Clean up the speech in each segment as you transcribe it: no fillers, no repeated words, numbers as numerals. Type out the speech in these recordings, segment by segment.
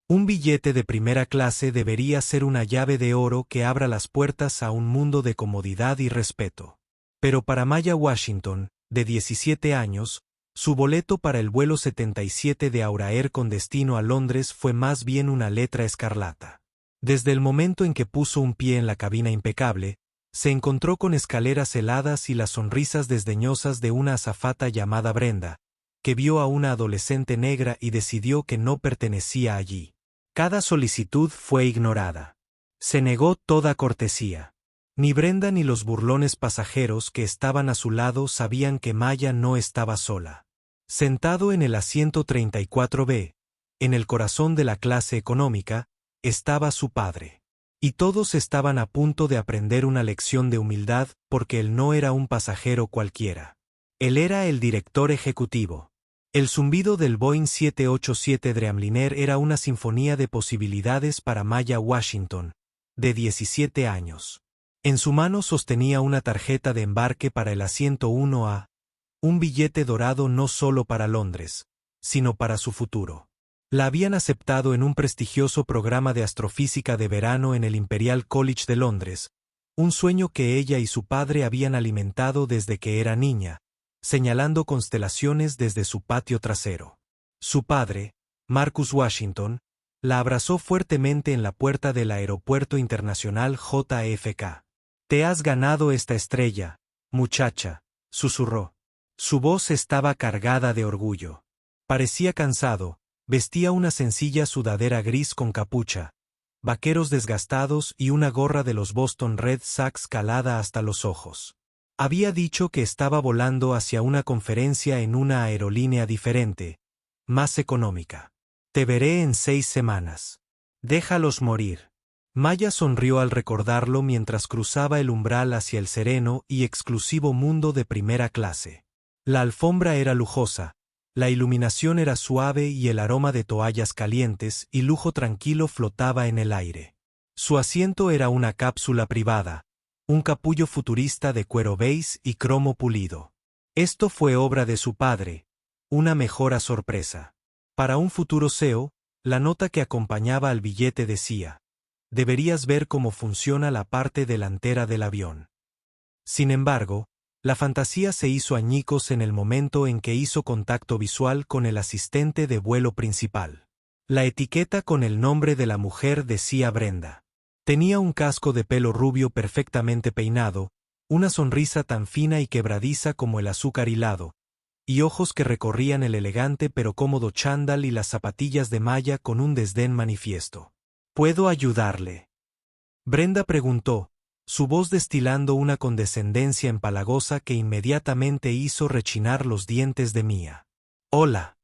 Un billete de primera clase debería ser una llave de oro que abra las puertas a un mundo de comodidad y respeto. Pero para Maya Washington, de 17 años, su boleto para el vuelo 77 de Aurair con destino a Londres fue más bien una letra escarlata. Desde el momento en que puso un pie en la cabina impecable, se encontró con escaleras heladas y las sonrisas desdeñosas de una azafata llamada Brenda, que vio a una adolescente negra y decidió que no pertenecía allí. Cada solicitud fue ignorada. Se negó toda cortesía. Ni Brenda ni los burlones pasajeros que estaban a su lado sabían que Maya no estaba sola. Sentado en el asiento 34B, en el corazón de la clase económica, estaba su padre. Y todos estaban a punto de aprender una lección de humildad porque él no era un pasajero cualquiera. Él era el director ejecutivo. El zumbido del Boeing 787 Dreamliner era una sinfonía de posibilidades para Maya Washington, de 17 años. En su mano sostenía una tarjeta de embarque para el asiento 1A, un billete dorado no solo para Londres, sino para su futuro. La habían aceptado en un prestigioso programa de astrofísica de verano en el Imperial College de Londres, un sueño que ella y su padre habían alimentado desde que era niña, señalando constelaciones desde su patio trasero. Su padre, Marcus Washington, la abrazó fuertemente en la puerta del Aeropuerto Internacional JFK. «Te has ganado esta estrella, muchacha», susurró. Su voz estaba cargada de orgullo. Parecía cansado, vestía una sencilla sudadera gris con capucha, vaqueros desgastados y una gorra de los Boston Red Sox calada hasta los ojos. Había dicho que estaba volando hacia una conferencia en una aerolínea diferente, más económica. «Te veré en 6 semanas. Déjalos morir». Maya sonrió al recordarlo mientras cruzaba el umbral hacia el sereno y exclusivo mundo de primera clase. La alfombra era lujosa, la iluminación era suave y el aroma de toallas calientes y lujo tranquilo flotaba en el aire. Su asiento era una cápsula privada, un capullo futurista de cuero beige y cromo pulido. Esto fue obra de su padre, una mejora sorpresa. Para un futuro CEO, la nota que acompañaba al billete decía: «Deberías ver cómo funciona la parte delantera del avión». Sin embargo, la fantasía se hizo añicos en el momento en que hizo contacto visual con el asistente de vuelo principal. La etiqueta con el nombre de la mujer decía Brenda. Tenía un casco de pelo rubio perfectamente peinado, una sonrisa tan fina y quebradiza como el azúcar hilado, y ojos que recorrían el elegante pero cómodo chándal y las zapatillas de malla con un desdén manifiesto. «¿Puedo ayudarle?», Brenda preguntó, su voz destilando una condescendencia empalagosa que inmediatamente hizo rechinar los dientes de Mia. «Hola».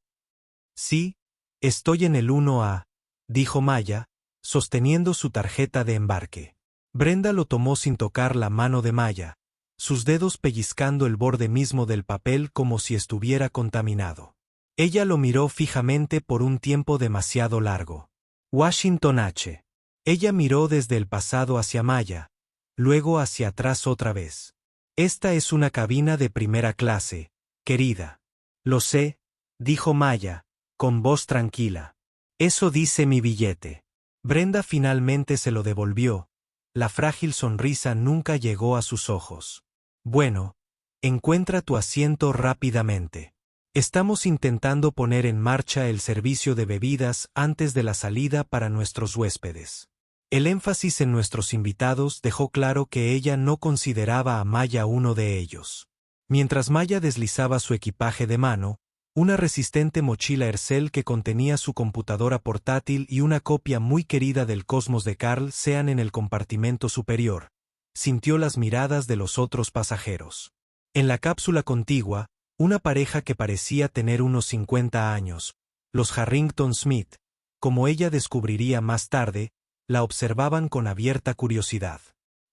«Sí, estoy en el 1A», dijo Maya, sosteniendo su tarjeta de embarque. Brenda lo tomó sin tocar la mano de Maya, sus dedos pellizcando el borde mismo del papel como si estuviera contaminado. Ella lo miró fijamente por un tiempo demasiado largo. «Washington H». Ella miró desde el pasado hacia Maya, luego hacia atrás otra vez. «Esta es una cabina de primera clase, querida». «Lo sé», dijo Maya, con voz tranquila. «Eso dice mi billete». Brenda finalmente se lo devolvió. La frágil sonrisa nunca llegó a sus ojos. «Bueno, encuentra tu asiento rápidamente. Estamos intentando poner en marcha el servicio de bebidas antes de la salida para nuestros huéspedes». El énfasis en nuestros invitados dejó claro que ella no consideraba a Maya uno de ellos. Mientras Maya deslizaba su equipaje de mano, una resistente mochila Hercel que contenía su computadora portátil y una copia muy querida del Cosmos de Carl Sagan en el compartimento superior, sintió las miradas de los otros pasajeros. En la cápsula contigua, una pareja que parecía tener unos 50 años, los Harrington Smith, como ella descubriría más tarde, la observaban con abierta curiosidad.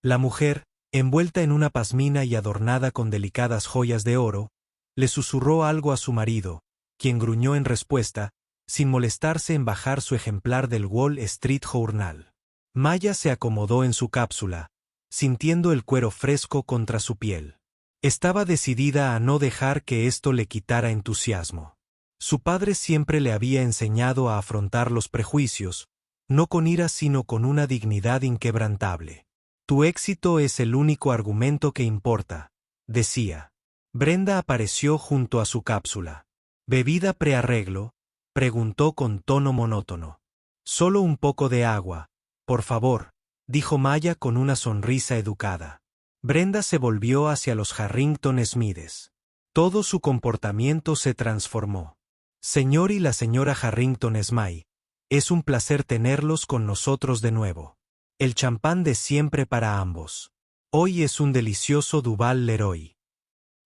La mujer, envuelta en una pasmina y adornada con delicadas joyas de oro, le susurró algo a su marido, quien gruñó en respuesta, sin molestarse en bajar su ejemplar del Wall Street Journal. Maya se acomodó en su cápsula, sintiendo el cuero fresco contra su piel. Estaba decidida a no dejar que esto le quitara entusiasmo. Su padre siempre le había enseñado a afrontar los prejuicios, no con ira sino con una dignidad inquebrantable. Tu éxito es el único argumento que importa, decía. Brenda apareció junto a su cápsula. ¿Bebida prearreglo?, preguntó con tono monótono. Solo un poco de agua, por favor, dijo Maya con una sonrisa educada. Brenda se volvió hacia los Harrington Smides. Todo su comportamiento se transformó. Señor y la señora Harrington Smythe, es un placer tenerlos con nosotros de nuevo. El champán de siempre para ambos. Hoy es un delicioso Duval Leroy.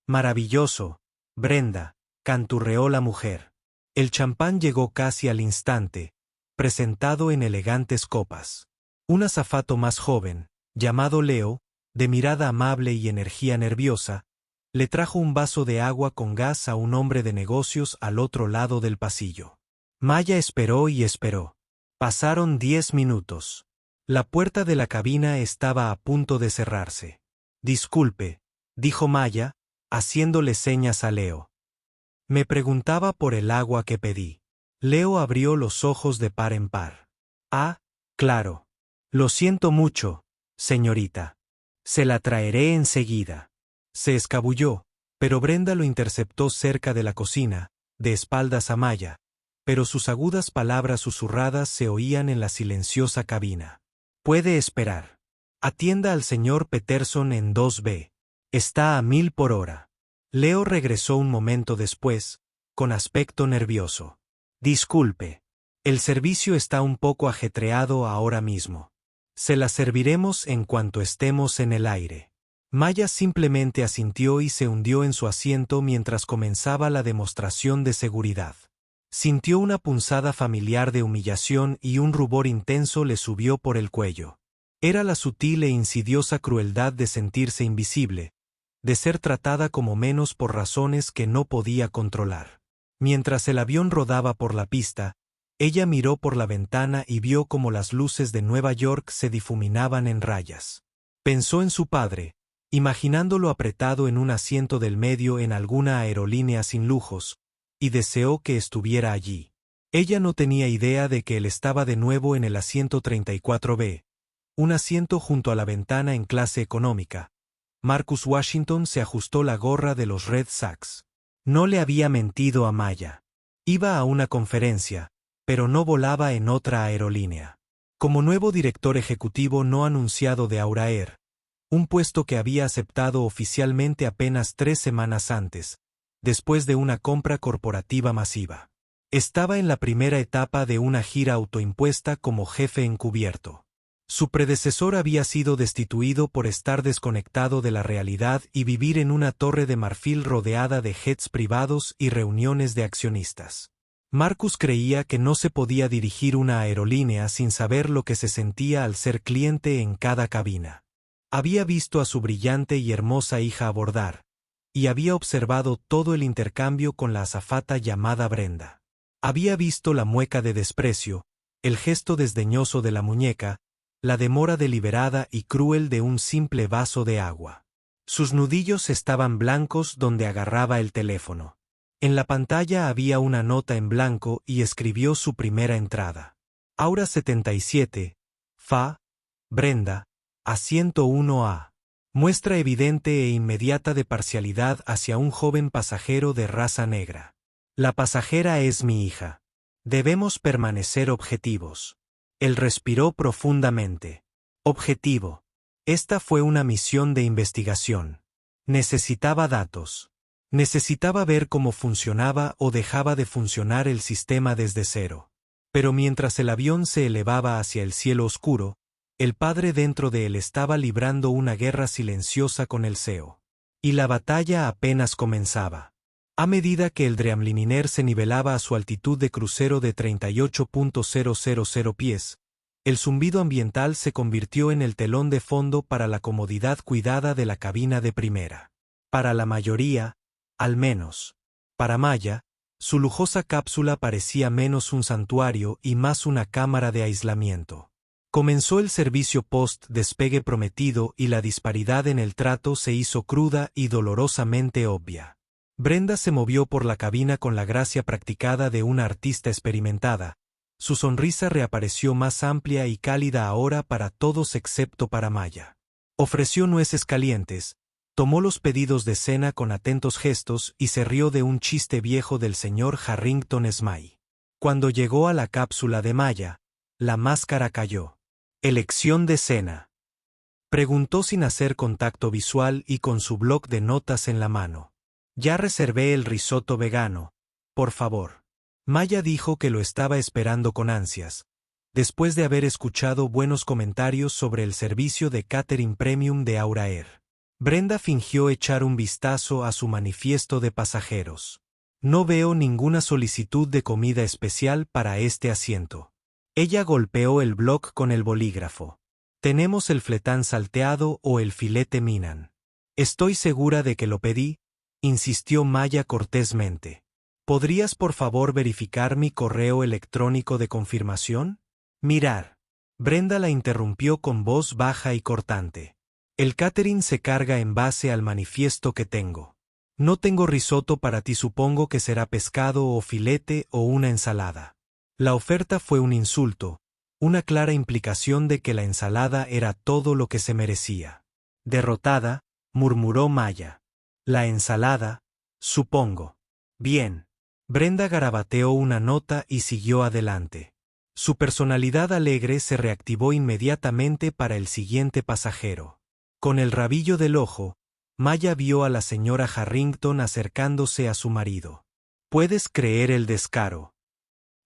Maravilloso, Brenda, canturreó la mujer. El champán llegó casi al instante, presentado en elegantes copas. Un azafato más joven, llamado Leo, de mirada amable y energía nerviosa, le trajo un vaso de agua con gas a un hombre de negocios al otro lado del pasillo. Maya esperó y esperó. Pasaron 10 minutos. La puerta de la cabina estaba a punto de cerrarse. Disculpe, dijo Maya, haciéndole señas a Leo. Me preguntaba por el agua que pedí. Leo abrió los ojos de par en par. Ah, claro. Lo siento mucho, señorita. Se la traeré enseguida. Se escabulló, pero Brenda lo interceptó cerca de la cocina, de espaldas a Maya, pero sus agudas palabras susurradas se oían en la silenciosa cabina. Puede esperar. Atienda al señor Peterson en 2B. Está a 1000 por hora. Leo regresó un momento después, con aspecto nervioso. Disculpe. El servicio está un poco ajetreado ahora mismo. Se la serviremos en cuanto estemos en el aire. Maya simplemente asintió y se hundió en su asiento mientras comenzaba la demostración de seguridad. Sintió una punzada familiar de humillación y un rubor intenso le subió por el cuello. Era la sutil e insidiosa crueldad de sentirse invisible, de ser tratada como menos por razones que no podía controlar. Mientras el avión rodaba por la pista, ella miró por la ventana y vio cómo las luces de Nueva York se difuminaban en rayas. Pensó en su padre, imaginándolo apretado en un asiento del medio en alguna aerolínea sin lujos, y deseó que estuviera allí. Ella no tenía idea de que él estaba de nuevo en el asiento 34B, un asiento junto a la ventana en clase económica. Marcus Washington se ajustó la gorra de los Red Sox. No le había mentido a Maya. Iba a una conferencia, pero no volaba en otra aerolínea. Como nuevo director ejecutivo no anunciado de Aura Air, un puesto que había aceptado oficialmente apenas 3 semanas antes, después de una compra corporativa masiva. Estaba en la primera etapa de una gira autoimpuesta como jefe encubierto. Su predecesor había sido destituido por estar desconectado de la realidad y vivir en una torre de marfil rodeada de jets privados y reuniones de accionistas. Marcus creía que no se podía dirigir una aerolínea sin saber lo que se sentía al ser cliente en cada cabina. Había visto a su brillante y hermosa hija abordar, y había observado todo el intercambio con la azafata llamada Brenda. Había visto la mueca de desprecio, el gesto desdeñoso de la muñeca, la demora deliberada y cruel de un simple vaso de agua. Sus nudillos estaban blancos donde agarraba el teléfono. En la pantalla había una nota en blanco y escribió su primera entrada. Aura 77, Fa, Brenda, asiento 1A. Muestra evidente e inmediata de parcialidad hacia un joven pasajero de raza negra. La pasajera es mi hija. Debemos permanecer objetivos. Él respiró profundamente. Objetivo. Esta fue una misión de investigación. Necesitaba datos. Necesitaba ver cómo funcionaba o dejaba de funcionar el sistema desde cero. Pero mientras el avión se elevaba hacia el cielo oscuro, el padre dentro de él estaba librando una guerra silenciosa con el CEO. Y la batalla apenas comenzaba. A medida que el Dreamliner se nivelaba a su altitud de crucero de 38.000 pies, el zumbido ambiental se convirtió en el telón de fondo para la comodidad cuidada de la cabina de primera. Para la mayoría, al menos. Para Maya, su lujosa cápsula parecía menos un santuario y más una cámara de aislamiento. Comenzó el servicio post-despegue prometido y la disparidad en el trato se hizo cruda y dolorosamente obvia. Brenda se movió por la cabina con la gracia practicada de una artista experimentada. Su sonrisa reapareció más amplia y cálida ahora para todos excepto para Maya. Ofreció nueces calientes, tomó los pedidos de cena con atentos gestos y se rió de un chiste viejo del señor Harrington Smythe. Cuando llegó a la cápsula de Maya, la máscara cayó. «¿Elección de cena?», preguntó sin hacer contacto visual y con su bloc de notas en la mano. «Ya reservé el risotto vegano, por favor». Maya dijo que lo estaba esperando con ansias, después de haber escuchado buenos comentarios sobre el servicio de catering premium de Aura Air. Brenda fingió echar un vistazo a su manifiesto de pasajeros. «No veo ninguna solicitud de comida especial para este asiento». Ella golpeó el bloc con el bolígrafo. «Tenemos el fletán salteado o el filete Minan». «Estoy segura de que lo pedí», insistió Maya cortésmente. «¿Podrías por favor verificar mi correo electrónico de confirmación?» «Mirar». Brenda la interrumpió con voz baja y cortante. «El catering se carga en base al manifiesto que tengo. No tengo risotto para ti, supongo que será pescado o filete o una ensalada». La oferta fue un insulto, una clara implicación de que la ensalada era todo lo que se merecía. Derrotada, murmuró Maya. «La ensalada, supongo». «Bien». Brenda garabateó una nota y siguió adelante. Su personalidad alegre se reactivó inmediatamente para el siguiente pasajero. Con el rabillo del ojo, Maya vio a la señora Harrington acercándose a su marido. «¿Puedes creer el descaro?».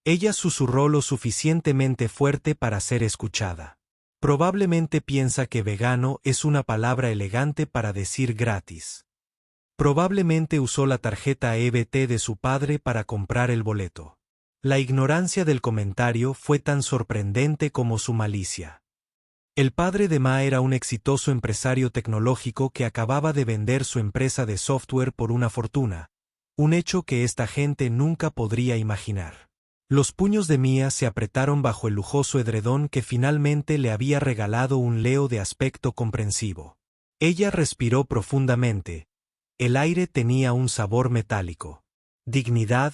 Ella susurró lo suficientemente fuerte para ser escuchada. «Probablemente piensa que vegano es una palabra elegante para decir gratis». Probablemente usó la tarjeta EBT de su padre para comprar el boleto. La ignorancia del comentario fue tan sorprendente como su malicia. El padre de Ma era un exitoso empresario tecnológico que acababa de vender su empresa de software por una fortuna, un hecho que esta gente nunca podría imaginar. Los puños de Mia se apretaron bajo el lujoso edredón que finalmente le había regalado un Leo de aspecto comprensivo. Ella respiró profundamente. El aire tenía un sabor metálico. Dignidad,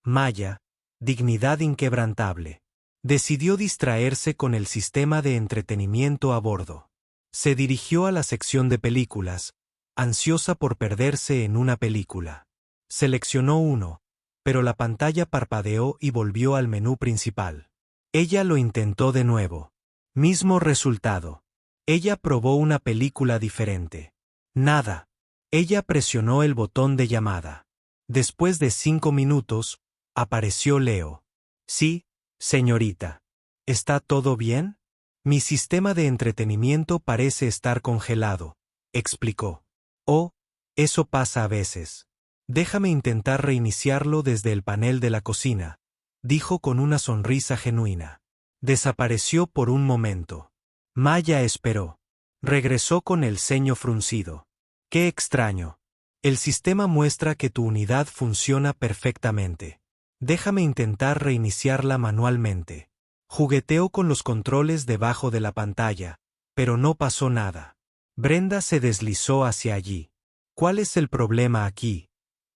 Maya, dignidad inquebrantable. Decidió distraerse con el sistema de entretenimiento a bordo. Se dirigió a la sección de películas, ansiosa por perderse en una película. Seleccionó uno, pero la pantalla parpadeó y volvió al menú principal. Ella lo intentó de nuevo. Mismo resultado. Ella probó una película diferente. Nada. Ella presionó el botón de llamada. Después de 5 minutos, apareció Leo. «Sí, señorita. ¿Está todo bien? Mi sistema de entretenimiento parece estar congelado», explicó. «Oh, eso pasa a veces. Déjame intentar reiniciarlo desde el panel de la cocina», dijo con una sonrisa genuina. Desapareció por un momento. Maya esperó. Regresó con el ceño fruncido. «Qué extraño. El sistema muestra que tu unidad funciona perfectamente. Déjame intentar reiniciarla manualmente». Jugueteó con los controles debajo de la pantalla, pero no pasó nada. Brenda se deslizó hacia allí. «¿Cuál es el problema aquí,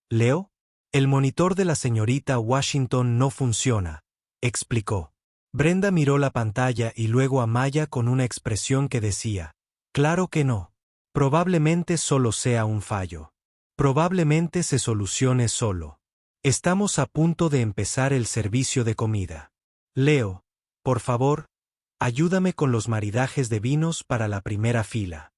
Leo?» «El monitor de la señorita Washington no funciona», explicó. Brenda miró la pantalla y luego a Maya con una expresión que decía: «Claro que no. Probablemente solo sea un fallo. Probablemente se solucione solo. Estamos a punto de empezar el servicio de comida. Leo, por favor, ayúdame con los maridajes de vinos para la primera fila».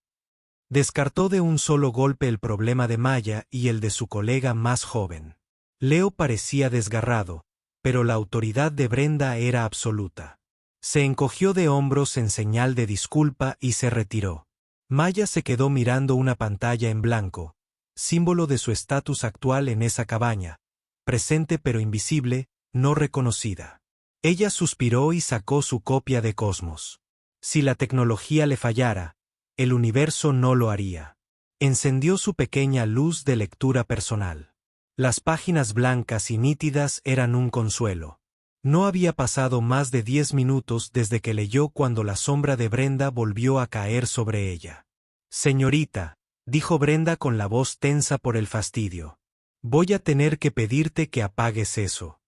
Descartó de un solo golpe el problema de Maya y el de su colega más joven. Leo parecía desgarrado, pero la autoridad de Brenda era absoluta. Se encogió de hombros en señal de disculpa y se retiró. Maya se quedó mirando una pantalla en blanco, símbolo de su estatus actual en esa cabaña, presente pero invisible, no reconocida. Ella suspiró y sacó su copia de Cosmos. Si la tecnología le fallara, el universo no lo haría. Encendió su pequeña luz de lectura personal. Las páginas blancas y nítidas eran un consuelo. No había pasado más de 10 minutos desde que leyó cuando la sombra de Brenda volvió a caer sobre ella. «Señorita», dijo Brenda con la voz tensa por el fastidio. Voy a tener que pedirte que apagues eso.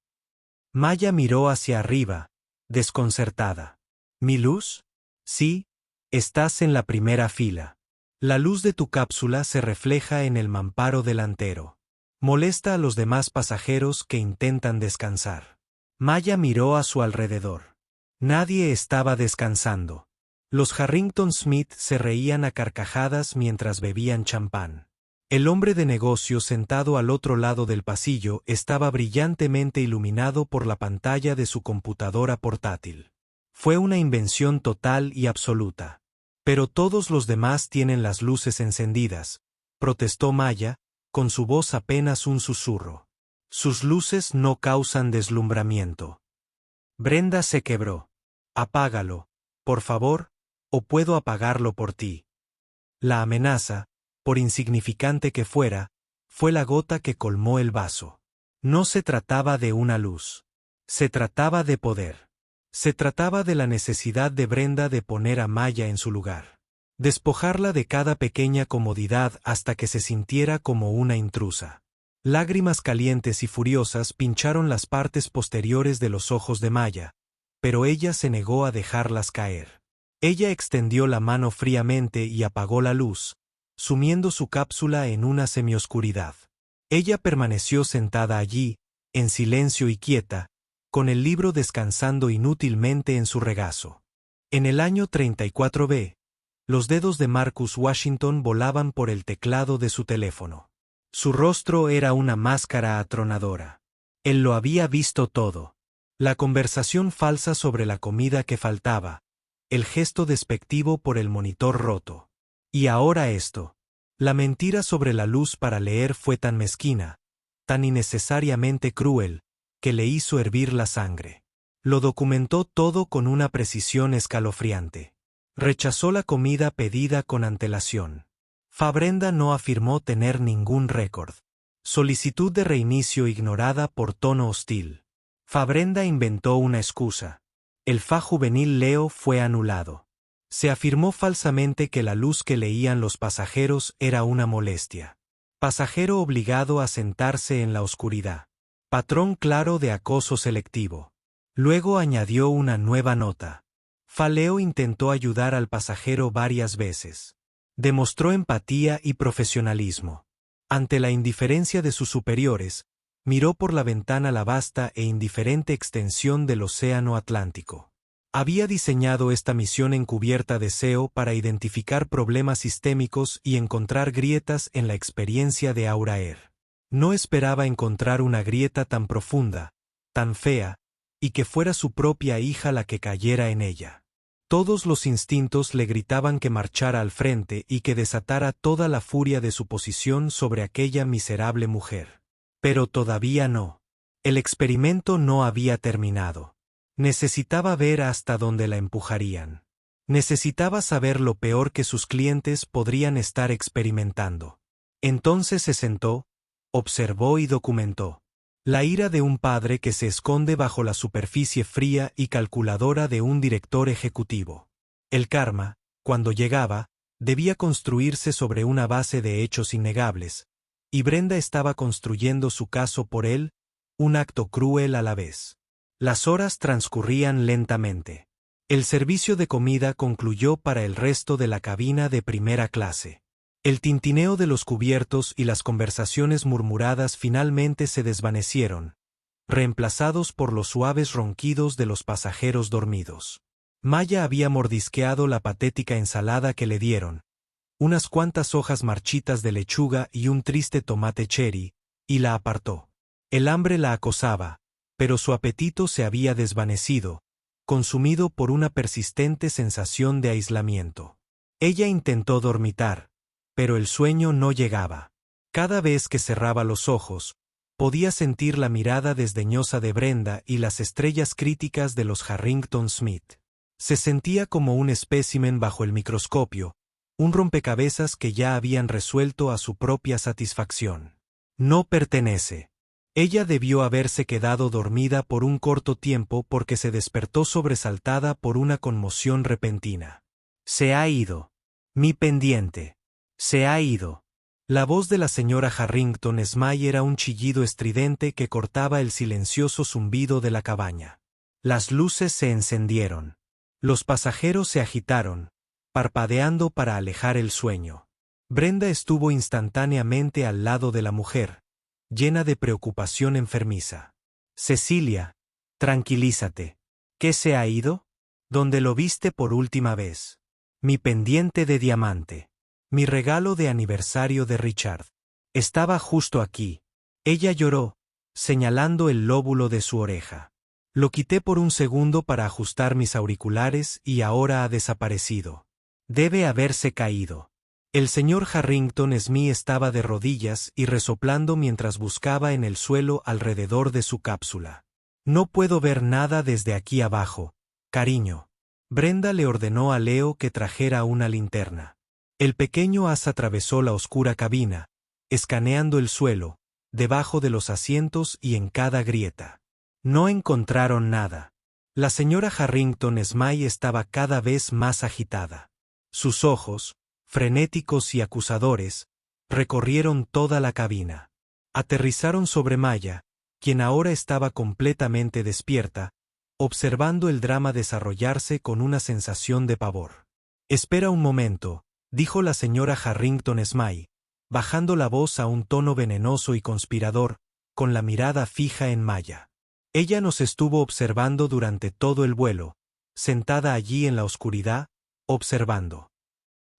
Maya miró hacia arriba, desconcertada. ¿Mi luz? Sí, estás en la primera fila. La luz de tu cápsula se refleja en el mamparo delantero. Molesta a los demás pasajeros que intentan descansar. Maya miró a su alrededor. Nadie estaba descansando. Los Harrington Smith se reían a carcajadas mientras bebían champán. El hombre de negocios sentado al otro lado del pasillo estaba brillantemente iluminado por la pantalla de su computadora portátil. Fue una invención total y absoluta. Pero todos los demás tienen las luces encendidas, protestó Maya, con su voz apenas un susurro. Sus luces no causan deslumbramiento. Brenda se quebró. Apágalo, por favor, o puedo apagarlo por ti. La amenaza, por insignificante que fuera, fue la gota que colmó el vaso. No se trataba de una luz. Se trataba de poder. Se trataba de la necesidad de Brenda de poner a Maya en su lugar. Despojarla de cada pequeña comodidad hasta que se sintiera como una intrusa. Lágrimas calientes y furiosas pincharon las partes posteriores de los ojos de Maya, pero ella se negó a dejarlas caer. Ella extendió la mano fríamente y apagó la luz, sumiendo su cápsula en una semioscuridad. Ella permaneció sentada allí, en silencio y quieta, con el libro descansando inútilmente en su regazo. En el año 34B, los dedos de Marcus Washington volaban por el teclado de su teléfono. Su rostro era una máscara atronadora. Él lo había visto todo. La conversación falsa sobre la comida que faltaba, el gesto despectivo por el monitor roto. Y ahora esto. La mentira sobre la luz para leer fue tan mezquina, tan innecesariamente cruel, que le hizo hervir la sangre. Lo documentó todo con una precisión escalofriante. Rechazó la comida pedida con antelación. Brenda no afirmó tener ningún récord. Solicitud de reinicio ignorada por tono hostil. Brenda inventó una excusa. El FA juvenil Leo fue anulado. Se afirmó falsamente que la luz que leían los pasajeros era una molestia. Pasajero obligado a sentarse en la oscuridad. Patrón claro de acoso selectivo. Luego añadió una nueva nota. Leo intentó ayudar al pasajero varias veces. Demostró empatía y profesionalismo. Ante la indiferencia de sus superiores, miró por la ventana la vasta e indiferente extensión del océano Atlántico. Había diseñado esta misión encubierta de SEO para identificar problemas sistémicos y encontrar grietas en la experiencia de Aura Air. No esperaba encontrar una grieta tan profunda, tan fea, y que fuera su propia hija la que cayera en ella. Todos los instintos le gritaban que marchara al frente y que desatara toda la furia de su posición sobre aquella miserable mujer. Pero todavía no. El experimento no había terminado. Necesitaba ver hasta dónde la empujarían. Necesitaba saber lo peor que sus clientes podrían estar experimentando. Entonces se sentó, observó y documentó. La ira de un padre que se esconde bajo la superficie fría y calculadora de un director ejecutivo. El karma, cuando llegaba, debía construirse sobre una base de hechos innegables, y Brenda estaba construyendo su caso por él, un acto cruel a la vez. Las horas transcurrían lentamente. El servicio de comida concluyó para el resto de la cabina de primera clase. El tintineo de los cubiertos y las conversaciones murmuradas finalmente se desvanecieron, reemplazados por los suaves ronquidos de los pasajeros dormidos. Maya había mordisqueado la patética ensalada que le dieron, unas cuantas hojas marchitas de lechuga y un triste tomate cherry, y la apartó. El hambre la acosaba, pero su apetito se había desvanecido, consumido por una persistente sensación de aislamiento. Ella intentó dormitar, pero el sueño no llegaba. Cada vez que cerraba los ojos, podía sentir la mirada desdeñosa de Brenda y las estrellas críticas de los Harrington Smith. Se sentía como un espécimen bajo el microscopio, un rompecabezas que ya habían resuelto a su propia satisfacción. No pertenece. Ella debió haberse quedado dormida por un corto tiempo porque se despertó sobresaltada por una conmoción repentina. Se ha ido. Mi pendiente. Se ha ido. La voz de la señora Harrington Smythe era un chillido estridente que cortaba el silencioso zumbido de la cabaña. Las luces se encendieron. Los pasajeros se agitaron, parpadeando para alejar el sueño. Brenda estuvo instantáneamente al lado de la mujer, llena de preocupación enfermiza. Cecilia, tranquilízate. ¿Qué se ha ido? ¿Dónde lo viste por última vez? Mi pendiente de diamante. Mi regalo de aniversario de Richard. Estaba justo aquí. Ella lloró, señalando el lóbulo de su oreja. Lo quité por un segundo para ajustar mis auriculares y ahora ha desaparecido. Debe haberse caído. El señor Harrington Smythe estaba de rodillas y resoplando mientras buscaba en el suelo alrededor de su cápsula. No puedo ver nada desde aquí abajo, cariño. Brenda le ordenó a Leo que trajera una linterna. El pequeño as atravesó la oscura cabina, escaneando el suelo, debajo de los asientos y en cada grieta. No encontraron nada. La señora Harrington Smythe estaba cada vez más agitada. Sus ojos, frenéticos y acusadores, recorrieron toda la cabina. Aterrizaron sobre Maya, quien ahora estaba completamente despierta, observando el drama desarrollarse con una sensación de pavor. Espera un momento, dijo la señora Harrington Smythe, bajando la voz a un tono venenoso y conspirador, con la mirada fija en Maya. Ella nos estuvo observando durante todo el vuelo, sentada allí en la oscuridad, observando.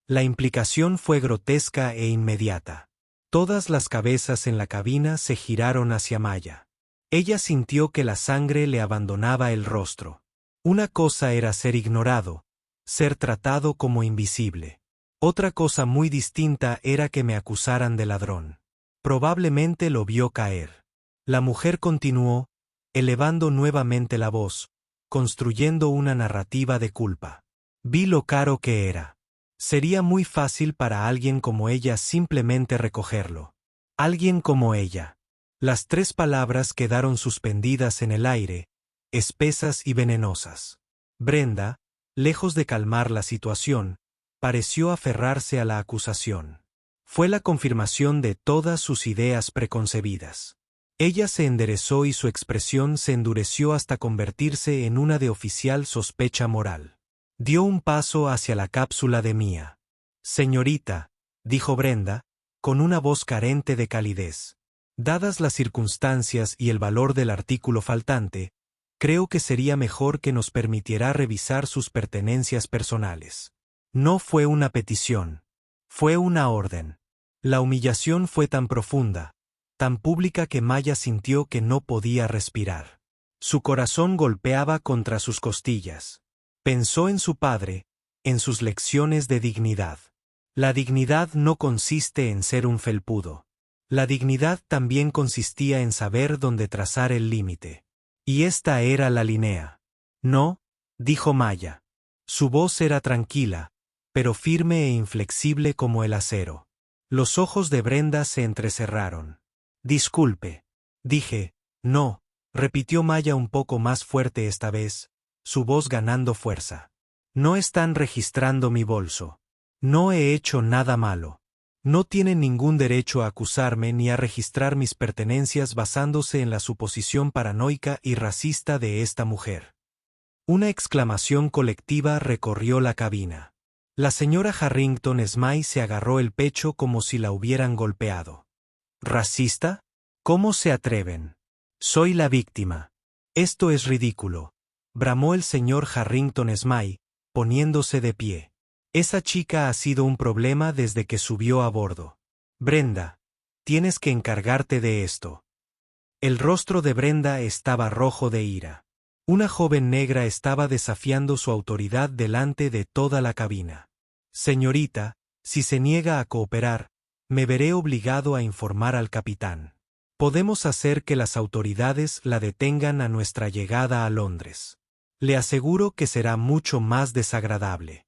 La implicación fue grotesca e inmediata. Todas las cabezas en la cabina se giraron hacia Maya. Ella sintió que la sangre le abandonaba el rostro. Una cosa era ser ignorado, ser tratado como invisible. Otra cosa muy distinta era que me acusaran de ladrón. Probablemente lo vio caer. La mujer continuó, elevando nuevamente la voz, construyendo una narrativa de culpa. Vi lo caro que era. Sería muy fácil para alguien como ella simplemente recogerlo. Alguien como ella. Las tres palabras quedaron suspendidas en el aire, espesas y venenosas. Brenda, lejos de calmar la situación, pareció aferrarse a la acusación. Fue la confirmación de todas sus ideas preconcebidas. Ella se enderezó y su expresión se endureció hasta convertirse en una de oficial sospecha moral. Dio un paso hacia la cápsula de Mia. Señorita, dijo Brenda, con una voz carente de calidez. Dadas las circunstancias y el valor del artículo faltante, creo que sería mejor que nos permitiera revisar sus pertenencias personales. No fue una petición. Fue una orden. La humillación fue tan profunda, tan pública que Maya sintió que no podía respirar. Su corazón golpeaba contra sus costillas. Pensó en su padre, en sus lecciones de dignidad. La dignidad no consiste en ser un felpudo. La dignidad también consistía en saber dónde trazar el límite. Y esta era la línea. No, dijo Maya. Su voz era tranquila, pero firme e inflexible como el acero. Los ojos de Brenda se entrecerraron. Disculpe. Dije, no, repitió Maya un poco más fuerte esta vez, su voz ganando fuerza. No están registrando mi bolso. No he hecho nada malo. No tienen ningún derecho a acusarme ni a registrar mis pertenencias basándose en la suposición paranoica y racista de esta mujer. Una exclamación colectiva recorrió la cabina. La señora Harrington Smythe se agarró el pecho como si la hubieran golpeado. ¿Racista? ¿Cómo se atreven? Soy la víctima. Esto es ridículo, bramó el señor Harrington Smythe, poniéndose de pie. Esa chica ha sido un problema desde que subió a bordo. Brenda, tienes que encargarte de esto. El rostro de Brenda estaba rojo de ira. Una joven negra estaba desafiando su autoridad delante de toda la cabina. Señorita, si se niega a cooperar, me veré obligado a informar al capitán. Podemos hacer que las autoridades la detengan a nuestra llegada a Londres. Le aseguro que será mucho más desagradable.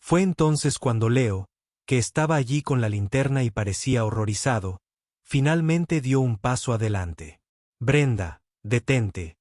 Fue entonces cuando Leo, que estaba allí con la linterna y parecía horrorizado, finalmente dio un paso adelante. Brenda, detente,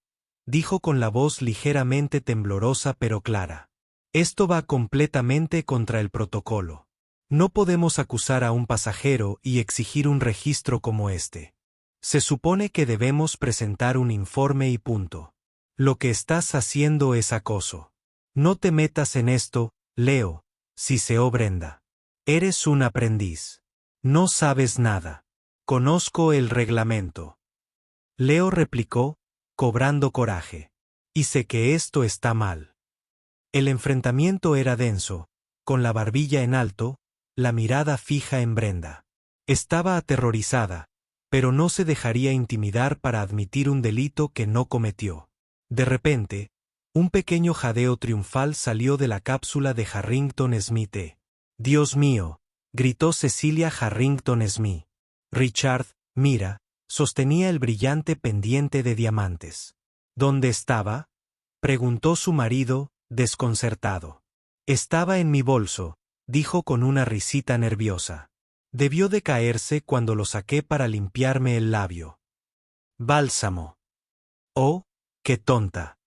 dijo con la voz ligeramente temblorosa pero clara. Esto va completamente contra el protocolo. No podemos acusar a un pasajero y exigir un registro como este. Se supone que debemos presentar un informe y punto. Lo que estás haciendo es acoso. No te metas en esto, Leo, siseó Brenda. Eres un aprendiz. No sabes nada. Conozco el reglamento. Leo replicó, cobrando coraje. Y sé que esto está mal. El enfrentamiento era denso, con la barbilla en alto, la mirada fija en Brenda. Estaba aterrorizada, pero no se dejaría intimidar para admitir un delito que no cometió. De repente, un pequeño jadeo triunfal salió de la cápsula de Harrington Smith. «Dios mío», gritó Cecilia Harrington Smith. Richard, mira, sostenía el brillante pendiente de diamantes. ¿Dónde estaba?, preguntó su marido, desconcertado. Estaba en mi bolso, dijo con una risita nerviosa. Debió de caerse cuando lo saqué para limpiarme el labio. Bálsamo. Oh, qué tonta.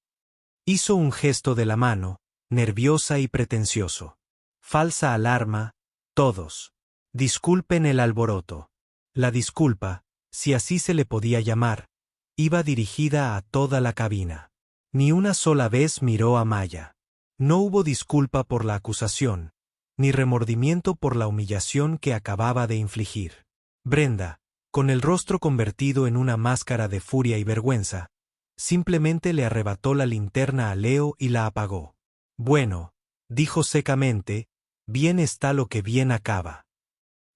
Hizo un gesto de la mano, nerviosa y pretencioso. Falsa alarma, todos. Disculpen el alboroto. La disculpa, si así se le podía llamar, iba dirigida a toda la cabina. Ni una sola vez miró a Maya. No hubo disculpa por la acusación, ni remordimiento por la humillación que acababa de infligir. Brenda, con el rostro convertido en una máscara de furia y vergüenza, simplemente le arrebató la linterna a Leo y la apagó. Bueno, dijo secamente, bien está lo que bien acaba.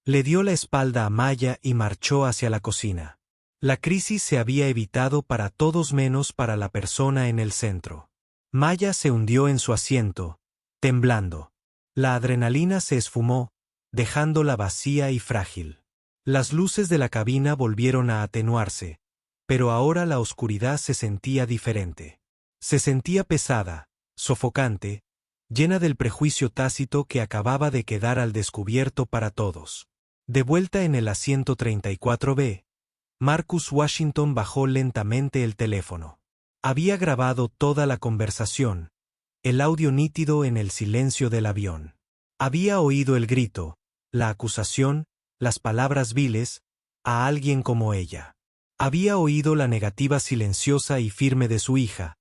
Le dio la espalda a Maya y marchó hacia la cocina. La crisis se había evitado para todos menos para la persona en el centro. Maya se hundió en su asiento, temblando. La adrenalina se esfumó, dejándola vacía y frágil. Las luces de la cabina volvieron a atenuarse, pero ahora la oscuridad se sentía diferente. Se sentía pesada, sofocante, llena del prejuicio tácito que acababa de quedar al descubierto para todos. De vuelta en el asiento 34B, Marcus Washington bajó lentamente el teléfono. Había grabado toda la conversación, el audio nítido en el silencio del avión. Había oído el grito, la acusación, las palabras viles, a alguien como ella. Había oído la negativa silenciosa y firme de su hija,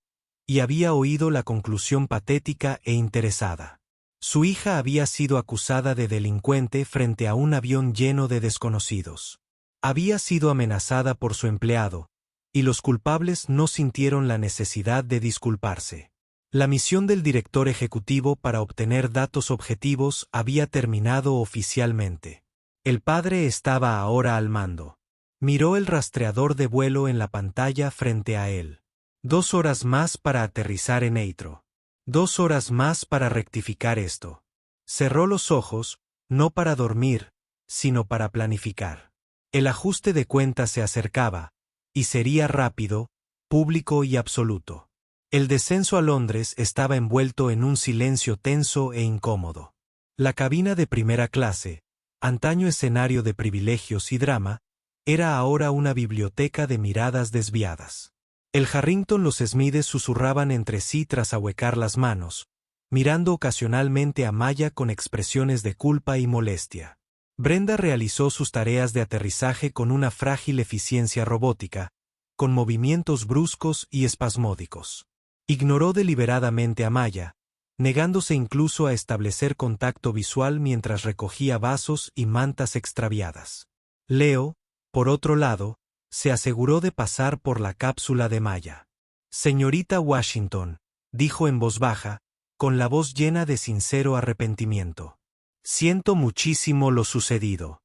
y había oído la conclusión patética e interesada. Su hija había sido acusada de delincuente frente a un avión lleno de desconocidos. Había sido amenazada por su empleado, y los culpables no sintieron la necesidad de disculparse. La misión del director ejecutivo para obtener datos objetivos había terminado oficialmente. El padre estaba ahora al mando. Miró el rastreador de vuelo en la pantalla frente a él. 2 horas más para aterrizar en Heathrow. 2 horas más para rectificar esto. Cerró los ojos, no para dormir, sino para planificar. El ajuste de cuentas se acercaba, y sería rápido, público y absoluto. El descenso a Londres estaba envuelto en un silencio tenso e incómodo. La cabina de primera clase, antaño escenario de privilegios y drama, era ahora una biblioteca de miradas desviadas. El Harrington los Smiths susurraban entre sí tras ahuecar las manos, mirando ocasionalmente a Maya con expresiones de culpa y molestia. Brenda realizó sus tareas de aterrizaje con una frágil eficiencia robótica, con movimientos bruscos y espasmódicos. Ignoró deliberadamente a Maya, negándose incluso a establecer contacto visual mientras recogía vasos y mantas extraviadas. Leo, por otro lado, se aseguró de pasar por la cápsula de Maya. «Señorita Washington», dijo en voz baja, con la voz llena de sincero arrepentimiento. «Siento muchísimo lo sucedido.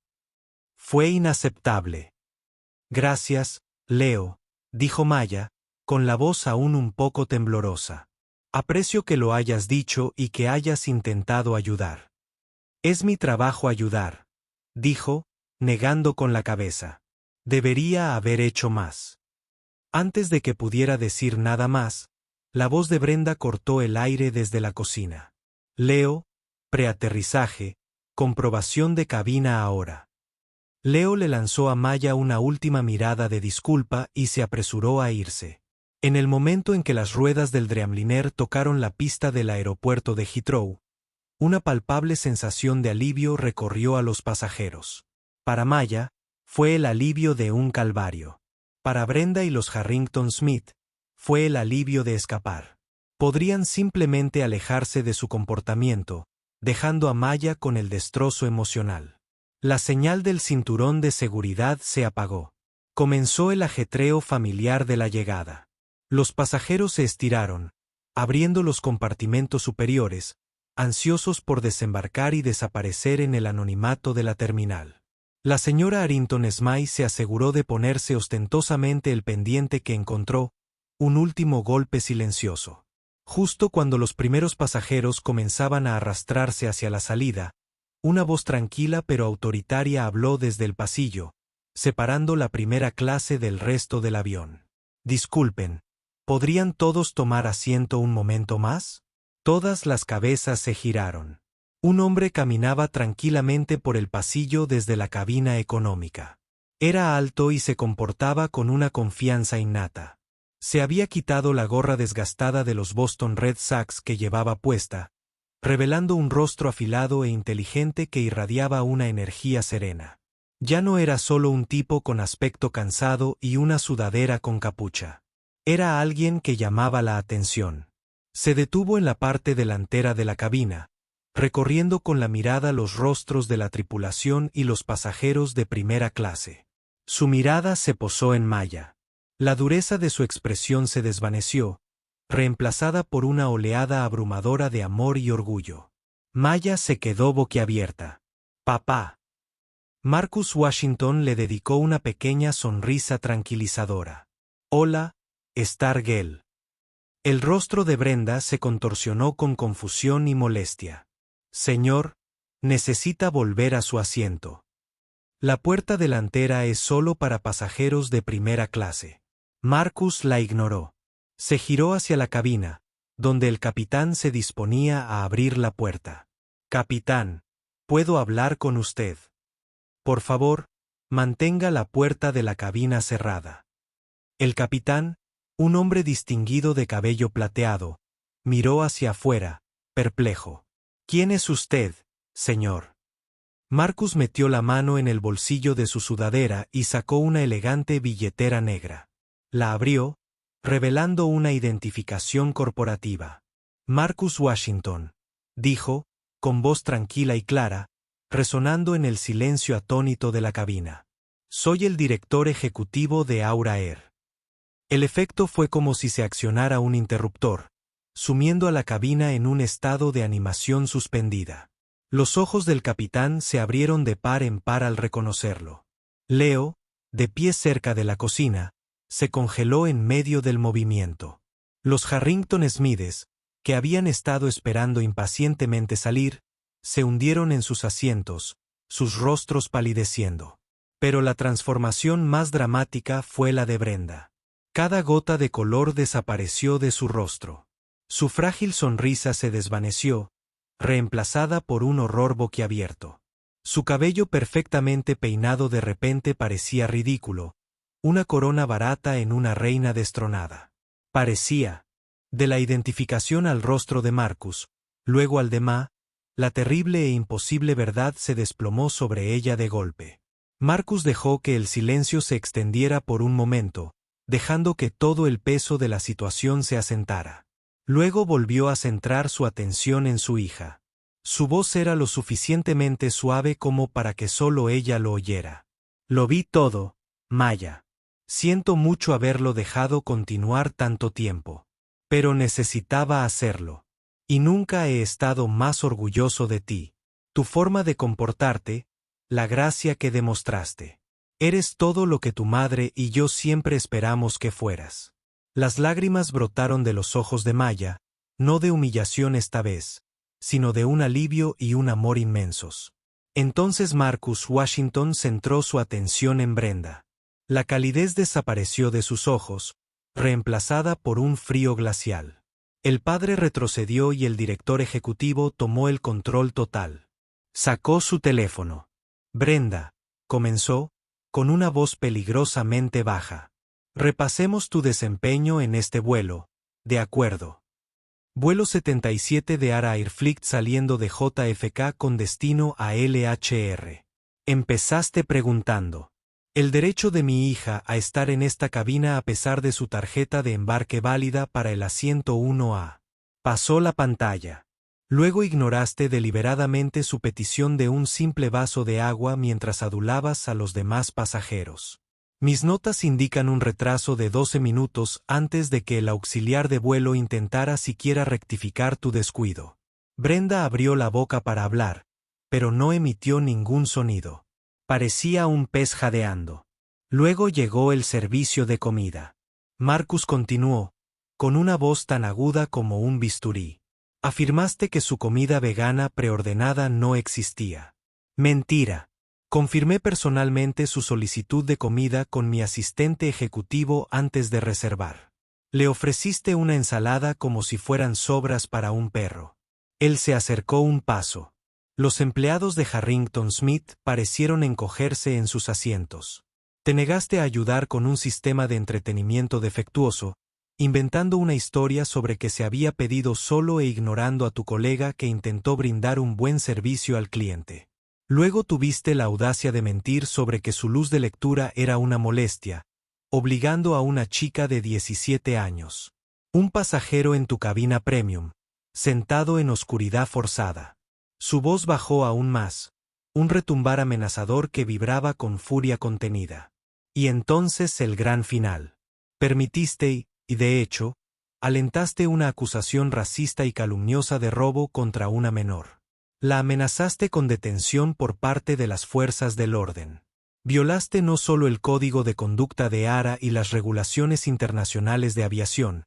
Fue inaceptable». «Gracias, Leo», dijo Maya, con la voz aún un poco temblorosa. «Aprecio que lo hayas dicho y que hayas intentado ayudar». «Es mi trabajo ayudar», dijo, negando con la cabeza. «Debería haber hecho más». Antes de que pudiera decir nada más, la voz de Brenda cortó el aire desde la cocina. «Leo, preaterrizaje, comprobación de cabina ahora». Leo le lanzó a Maya una última mirada de disculpa y se apresuró a irse. En el momento en que las ruedas del Dreamliner tocaron la pista del aeropuerto de Heathrow, Una palpable sensación de alivio recorrió a los pasajeros. Para Maya, fue el alivio de un calvario. Para Brenda y los Harrington Smith, fue el alivio de escapar. Podrían simplemente alejarse de su comportamiento, dejando a Maya con el destrozo emocional. La señal del cinturón de seguridad se apagó. Comenzó el ajetreo familiar de la llegada. Los pasajeros se estiraron, abriendo los compartimentos superiores, ansiosos por desembarcar y desaparecer en el anonimato de la terminal. La señora Harrington Smythe se aseguró de ponerse ostentosamente el pendiente que encontró, un último golpe silencioso. Justo cuando los primeros pasajeros comenzaban a arrastrarse hacia la salida, una voz tranquila pero autoritaria habló desde el pasillo, separando la primera clase del resto del avión. Disculpen, ¿podrían todos tomar asiento un momento más? Todas las cabezas se giraron. Un hombre caminaba tranquilamente por el pasillo desde la cabina económica. Era alto y se comportaba con una confianza innata. Se había quitado la gorra desgastada de los Boston Red Sox que llevaba puesta, revelando un rostro afilado e inteligente que irradiaba una energía serena. Ya no era solo un tipo con aspecto cansado y una sudadera con capucha. Era alguien que llamaba la atención. Se detuvo en la parte delantera de la cabina, recorriendo con la mirada los rostros de la tripulación y los pasajeros de primera clase. Su mirada se posó en Maya. La dureza de su expresión se desvaneció, reemplazada por una oleada abrumadora de amor y orgullo. Maya se quedó boquiabierta. «Papá». Marcus Washington le dedicó una pequeña sonrisa tranquilizadora. «Hola, Stargell». El rostro de Brenda se contorsionó con confusión y molestia. «Señor, necesita volver a su asiento. La puerta delantera es solo para pasajeros de primera clase». Marcus la ignoró. Se giró hacia la cabina, donde el capitán se disponía a abrir la puerta. «Capitán, ¿puedo hablar con usted? Por favor, mantenga la puerta de la cabina cerrada». El capitán, un hombre distinguido de cabello plateado, miró hacia afuera, perplejo. «¿Quién es usted, señor?» Marcus metió la mano en el bolsillo de su sudadera y sacó una elegante billetera negra. La abrió, revelando una identificación corporativa. «Marcus Washington», dijo, con voz tranquila y clara, resonando en el silencio atónito de la cabina. «Soy el director ejecutivo de Aura Air». El efecto fue como si se accionara un interruptor, sumiendo a la cabina en un estado de animación suspendida. Los ojos del capitán se abrieron de par en par al reconocerlo. Leo, de pie cerca de la cocina, se congeló en medio del movimiento. Los Harrington Smiths, que habían estado esperando impacientemente salir, se hundieron en sus asientos, sus rostros palideciendo. Pero la transformación más dramática fue la de Brenda. Cada gota de color desapareció de su rostro. Su frágil sonrisa se desvaneció, reemplazada por un horror boquiabierto. Su cabello perfectamente peinado de repente parecía ridículo, una corona barata en una reina destronada. Parecía, de la identificación al rostro de Marcus, luego al de Ma, la terrible e imposible verdad se desplomó sobre ella de golpe. Marcus dejó que el silencio se extendiera por un momento, dejando que todo el peso de la situación se asentara. Luego volvió a centrar su atención en su hija. Su voz era lo suficientemente suave como para que solo ella lo oyera. «Lo vi todo, Maya. Siento mucho haberlo dejado continuar tanto tiempo. Pero necesitaba hacerlo. Y nunca he estado más orgulloso de ti. Tu forma de comportarte, la gracia que demostraste. Eres todo lo que tu madre y yo siempre esperamos que fueras». Las lágrimas brotaron de los ojos de Maya, no de humillación esta vez, sino de un alivio y un amor inmensos. Entonces Marcus Washington centró su atención en Brenda. La calidez desapareció de sus ojos, reemplazada por un frío glacial. El padre retrocedió y el director ejecutivo tomó el control total. Sacó su teléfono. «Brenda», comenzó, con una voz peligrosamente baja. «Repasemos tu desempeño en este vuelo, ¿de acuerdo? Vuelo 77 de ARA Airflight saliendo de JFK con destino a LHR. Empezaste preguntando. El derecho de mi hija a estar en esta cabina a pesar de su tarjeta de embarque válida para el asiento 1A. Pasó la pantalla. Luego ignoraste deliberadamente su petición de un simple vaso de agua mientras adulabas a los demás pasajeros. Mis notas indican un retraso de 12 minutos antes de que el auxiliar de vuelo intentara siquiera rectificar tu descuido. Brenda abrió la boca para hablar, pero no emitió ningún sonido. Parecía un pez jadeando. Luego llegó el servicio de comida. Marcus continuó, con una voz tan aguda como un bisturí. Afirmaste que su comida vegana preordenada no existía. Mentira. Confirmé personalmente su solicitud de comida con mi asistente ejecutivo antes de reservar. Le ofreciste una ensalada como si fueran sobras para un perro. Él se acercó un paso. Los empleados de Harrington Smith parecieron encogerse en sus asientos. Te negaste a ayudar con un sistema de entretenimiento defectuoso, inventando una historia sobre que se había pedido solo e ignorando a tu colega que intentó brindar un buen servicio al cliente. Luego tuviste la audacia de mentir sobre que su luz de lectura era una molestia, obligando a una chica de 17 años. Un pasajero en tu cabina premium, sentado en oscuridad forzada. Su voz bajó aún más, un retumbar amenazador que vibraba con furia contenida. Y entonces el gran final. Permitiste y de hecho, alentaste una acusación racista y calumniosa de robo contra una menor. La amenazaste con detención por parte de las fuerzas del orden. Violaste no solo el código de conducta de ARA y las regulaciones internacionales de aviación,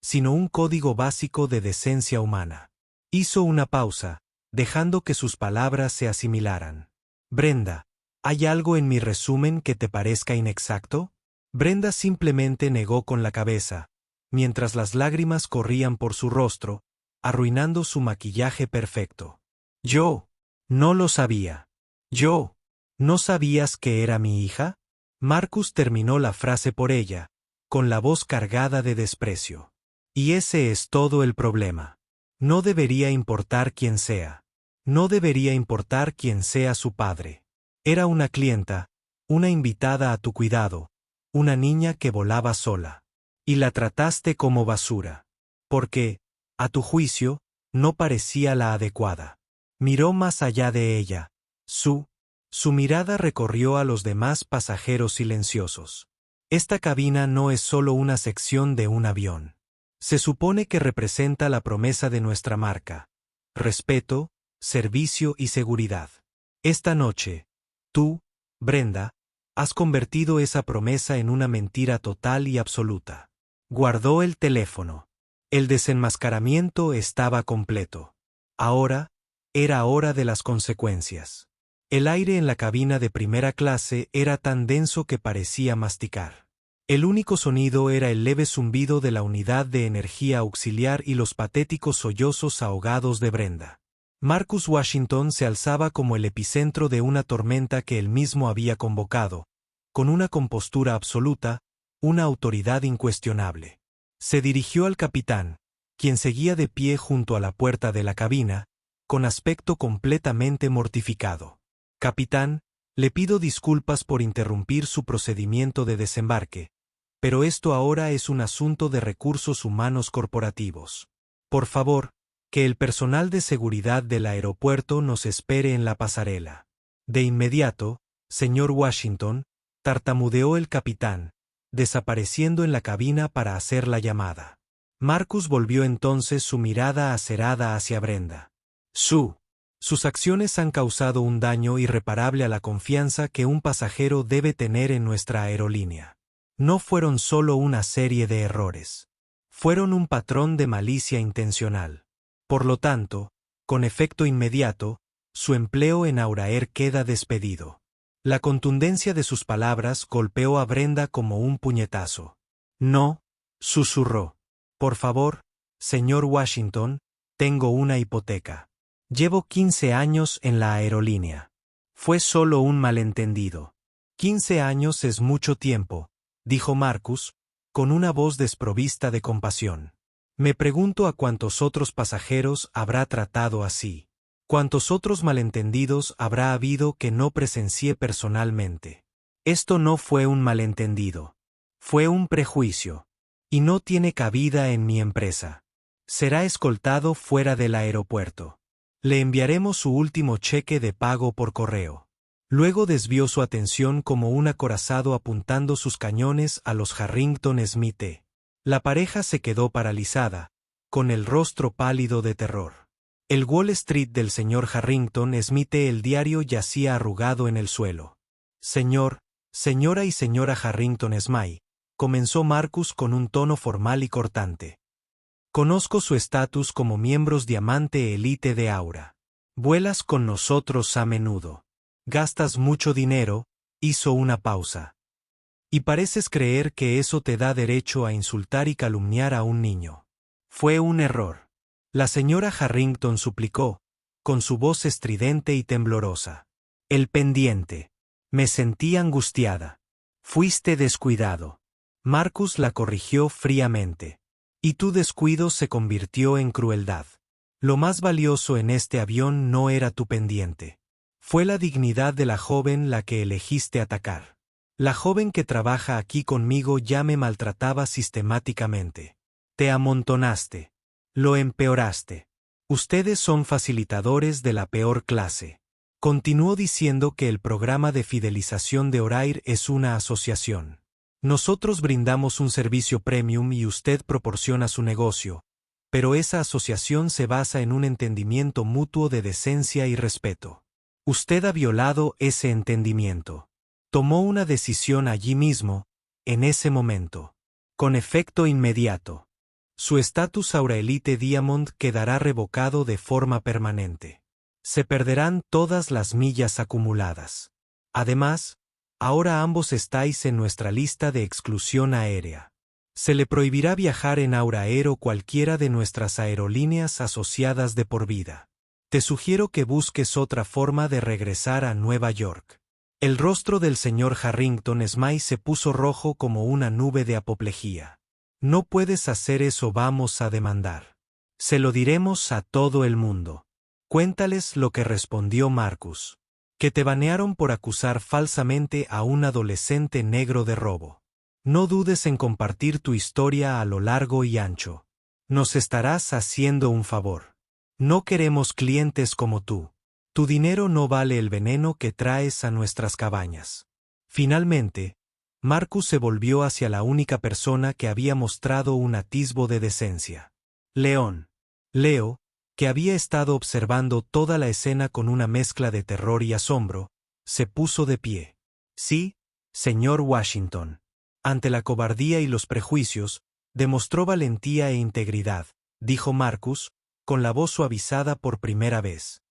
sino un código básico de decencia humana. Hizo una pausa, dejando que sus palabras se asimilaran. Brenda, ¿hay algo en mi resumen que te parezca inexacto? Brenda simplemente negó con la cabeza, mientras las lágrimas corrían por su rostro, arruinando su maquillaje perfecto. Yo no lo sabía. Yo ¿no sabías que era mi hija? Marcus terminó la frase por ella, con la voz cargada de desprecio. Y ese es todo el problema. No debería importar quién sea. No debería importar quién sea su padre. Era una clienta, una invitada a tu cuidado, una niña que volaba sola. Y la trataste como basura. Porque, a tu juicio, no parecía la adecuada. Miró más allá de ella. Su mirada recorrió a los demás pasajeros silenciosos. Esta cabina no es solo una sección de un avión. Se supone que representa la promesa de nuestra marca. Respeto, servicio y seguridad. Esta noche, tú, Brenda, has convertido esa promesa en una mentira total y absoluta. Guardó el teléfono. El desenmascaramiento estaba completo. Ahora, era hora de las consecuencias. El aire en la cabina de primera clase era tan denso que parecía masticar. El único sonido era el leve zumbido de la unidad de energía auxiliar y los patéticos sollozos ahogados de Brenda. Marcus Washington se alzaba como el epicentro de una tormenta que él mismo había convocado, con una compostura absoluta, una autoridad incuestionable. Se dirigió al capitán, quien seguía de pie junto a la puerta de la cabina, con aspecto completamente mortificado. Capitán, le pido disculpas por interrumpir su procedimiento de desembarque, pero esto ahora es un asunto de recursos humanos corporativos. Por favor, que el personal de seguridad del aeropuerto nos espere en la pasarela. De inmediato, señor Washington, tartamudeó el capitán, desapareciendo en la cabina para hacer la llamada. Marcus volvió entonces su mirada acerada hacia Brenda. Sus acciones han causado un daño irreparable a la confianza que un pasajero debe tener en nuestra aerolínea. No fueron solo una serie de errores. Fueron un patrón de malicia intencional. Por lo tanto, con efecto inmediato, su empleo en Aurair queda despedido. La contundencia de sus palabras golpeó a Brenda como un puñetazo. No, susurró. Por favor, señor Washington, tengo una hipoteca. Llevo 15 años en la aerolínea. Fue solo un malentendido. 15 años es mucho tiempo, dijo Marcus, con una voz desprovista de compasión. Me pregunto a cuántos otros pasajeros habrá tratado así. Cuántos otros malentendidos habrá habido que no presencié personalmente. Esto no fue un malentendido. Fue un prejuicio. Y no tiene cabida en mi empresa. Será escoltado fuera del aeropuerto. Le enviaremos su último cheque de pago por correo. Luego desvió su atención como un acorazado apuntando sus cañones a los Harrington Smith. La pareja se quedó paralizada, con el rostro pálido de terror. El Wall Street del señor Harrington Smith, el diario, yacía arrugado en el suelo. Señora y señora Harrington Smith, comenzó Marcus con un tono formal y cortante. Conozco su estatus como miembros Diamante Elite de Aura. Vuelas con nosotros a menudo. Gastas mucho dinero, hizo una pausa. Y pareces creer que eso te da derecho a insultar y calumniar a un niño. Fue un error. La señora Harrington suplicó, con su voz estridente y temblorosa. El pendiente. Me sentí angustiada. Fuiste descuidado. Marcus la corrigió fríamente. Y tu descuido se convirtió en crueldad. Lo más valioso en este avión no era tu pendiente. Fue la dignidad de la joven la que elegiste atacar. La joven que trabaja aquí conmigo ya me maltrataba sistemáticamente. Te amontonaste. Lo empeoraste. Ustedes son facilitadores de la peor clase. Continuó diciendo que el programa de fidelización de Orair es una asociación. Nosotros brindamos un servicio premium y usted proporciona su negocio, pero esa asociación se basa en un entendimiento mutuo de decencia y respeto. Usted ha violado ese entendimiento. Tomó una decisión allí mismo, en ese momento. Con efecto inmediato. Su estatus Aura Elite Diamond quedará revocado de forma permanente. Se perderán todas las millas acumuladas. Además, ahora ambos estáis en nuestra lista de exclusión aérea. Se le prohibirá viajar en Aura Air o cualquiera de nuestras aerolíneas asociadas de por vida. Te sugiero que busques otra forma de regresar a Nueva York. El rostro del señor Harrington Smith se puso rojo como una nube de apoplejía. No puedes hacer eso, vamos a demandar. Se lo diremos a todo el mundo. Cuéntales lo que respondió Marcus. Que te banearon por acusar falsamente a un adolescente negro de robo. No dudes en compartir tu historia a lo largo y ancho. Nos estarás haciendo un favor. No queremos clientes como tú. Tu dinero no vale el veneno que traes a nuestras cabañas. Finalmente, Marcus se volvió hacia la única persona que había mostrado un atisbo de decencia. Leo, que había estado observando toda la escena con una mezcla de terror y asombro, se puso de pie. Sí, señor Washington. Ante la cobardía y los prejuicios, demostró valentía e integridad, dijo Marcus, con la voz suavizada por primera vez.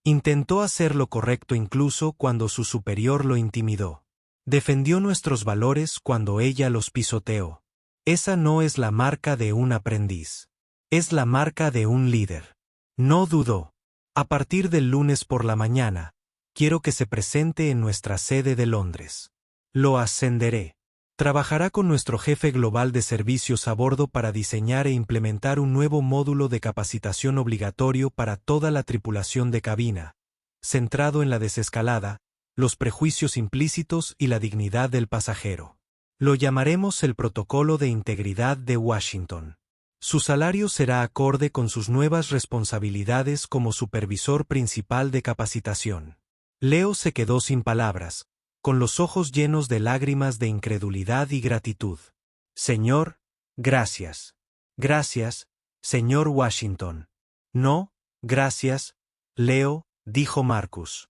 Intentó hacer lo correcto incluso cuando su superior lo intimidó. Defendió nuestros valores cuando ella los pisoteó. Esa no es la marca de un aprendiz. Es la marca de un líder. No dudó. A partir del lunes por la mañana, quiero que se presente en nuestra sede de Londres. Lo ascenderé. Trabajará con nuestro jefe global de servicios a bordo para diseñar e implementar un nuevo módulo de capacitación obligatorio para toda la tripulación de cabina, centrado en la desescalada, los prejuicios implícitos y la dignidad del pasajero. Lo llamaremos el Protocolo de Integridad de Washington. Su salario será acorde con sus nuevas responsabilidades como supervisor principal de capacitación. Leo se quedó sin palabras, con los ojos llenos de lágrimas de incredulidad y gratitud. Señor, gracias. Gracias, señor Washington. No, gracias, Leo, dijo Marcus.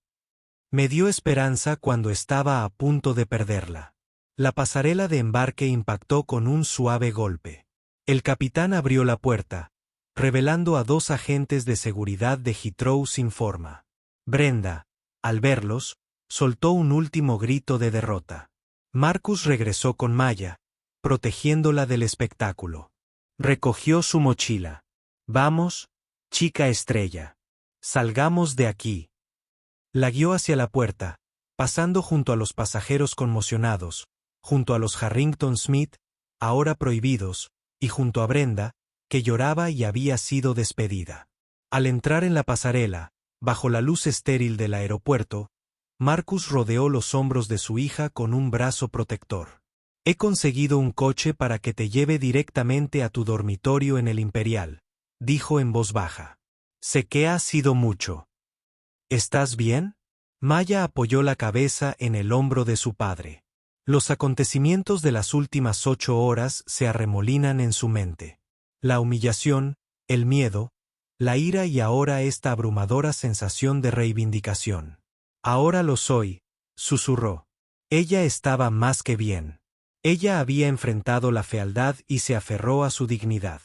Me dio esperanza cuando estaba a punto de perderla. La pasarela de embarque impactó con un suave golpe. El capitán abrió la puerta, revelando a dos agentes de seguridad de Heathrow sin forma. Brenda, al verlos, soltó un último grito de derrota. Marcus regresó con Maya, protegiéndola del espectáculo. Recogió su mochila. Vamos, chica estrella. Salgamos de aquí. La guió hacia la puerta, pasando junto a los pasajeros conmocionados, junto a los Harrington Smith, ahora prohibidos, y junto a Brenda, que lloraba y había sido despedida. Al entrar en la pasarela, bajo la luz estéril del aeropuerto, Marcus rodeó los hombros de su hija con un brazo protector. He conseguido un coche para que te lleve directamente a tu dormitorio en el Imperial, dijo en voz baja. Sé que ha sido mucho. ¿Estás bien? Maya apoyó la cabeza en el hombro de su padre. Los acontecimientos de las últimas 8 horas se arremolinan en su mente. La humillación, el miedo, la ira y ahora esta abrumadora sensación de reivindicación. Ahora lo soy, susurró. Ella estaba más que bien. Ella había enfrentado la fealdad y se aferró a su dignidad.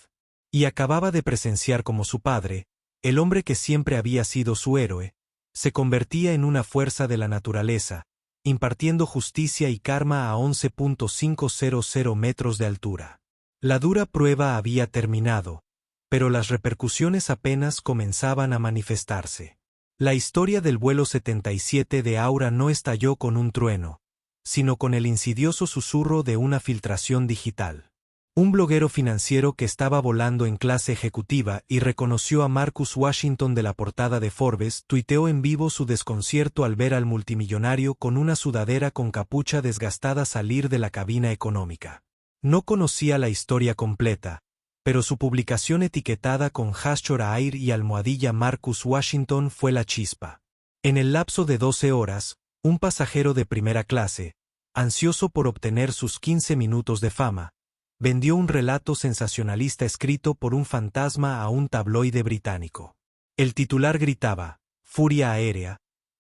Y acababa de presenciar cómo su padre, el hombre que siempre había sido su héroe, se convertía en una fuerza de la naturaleza, impartiendo justicia y karma a 11.500 metros de altura. La dura prueba había terminado, pero las repercusiones apenas comenzaban a manifestarse. La historia del vuelo 77 de Aura no estalló con un trueno, sino con el insidioso susurro de una filtración digital. Un bloguero financiero que estaba volando en clase ejecutiva y reconoció a Marcus Washington de la portada de Forbes tuiteó en vivo su desconcierto al ver al multimillonario con una sudadera con capucha desgastada salir de la cabina económica. No conocía la historia completa, pero su publicación etiquetada con hashtag Air y almohadilla Marcus Washington fue la chispa. En el lapso de 12 horas, un pasajero de primera clase, ansioso por obtener sus 15 minutos de fama, vendió un relato sensacionalista escrito por un fantasma a un tabloide británico. El titular gritaba, furia aérea,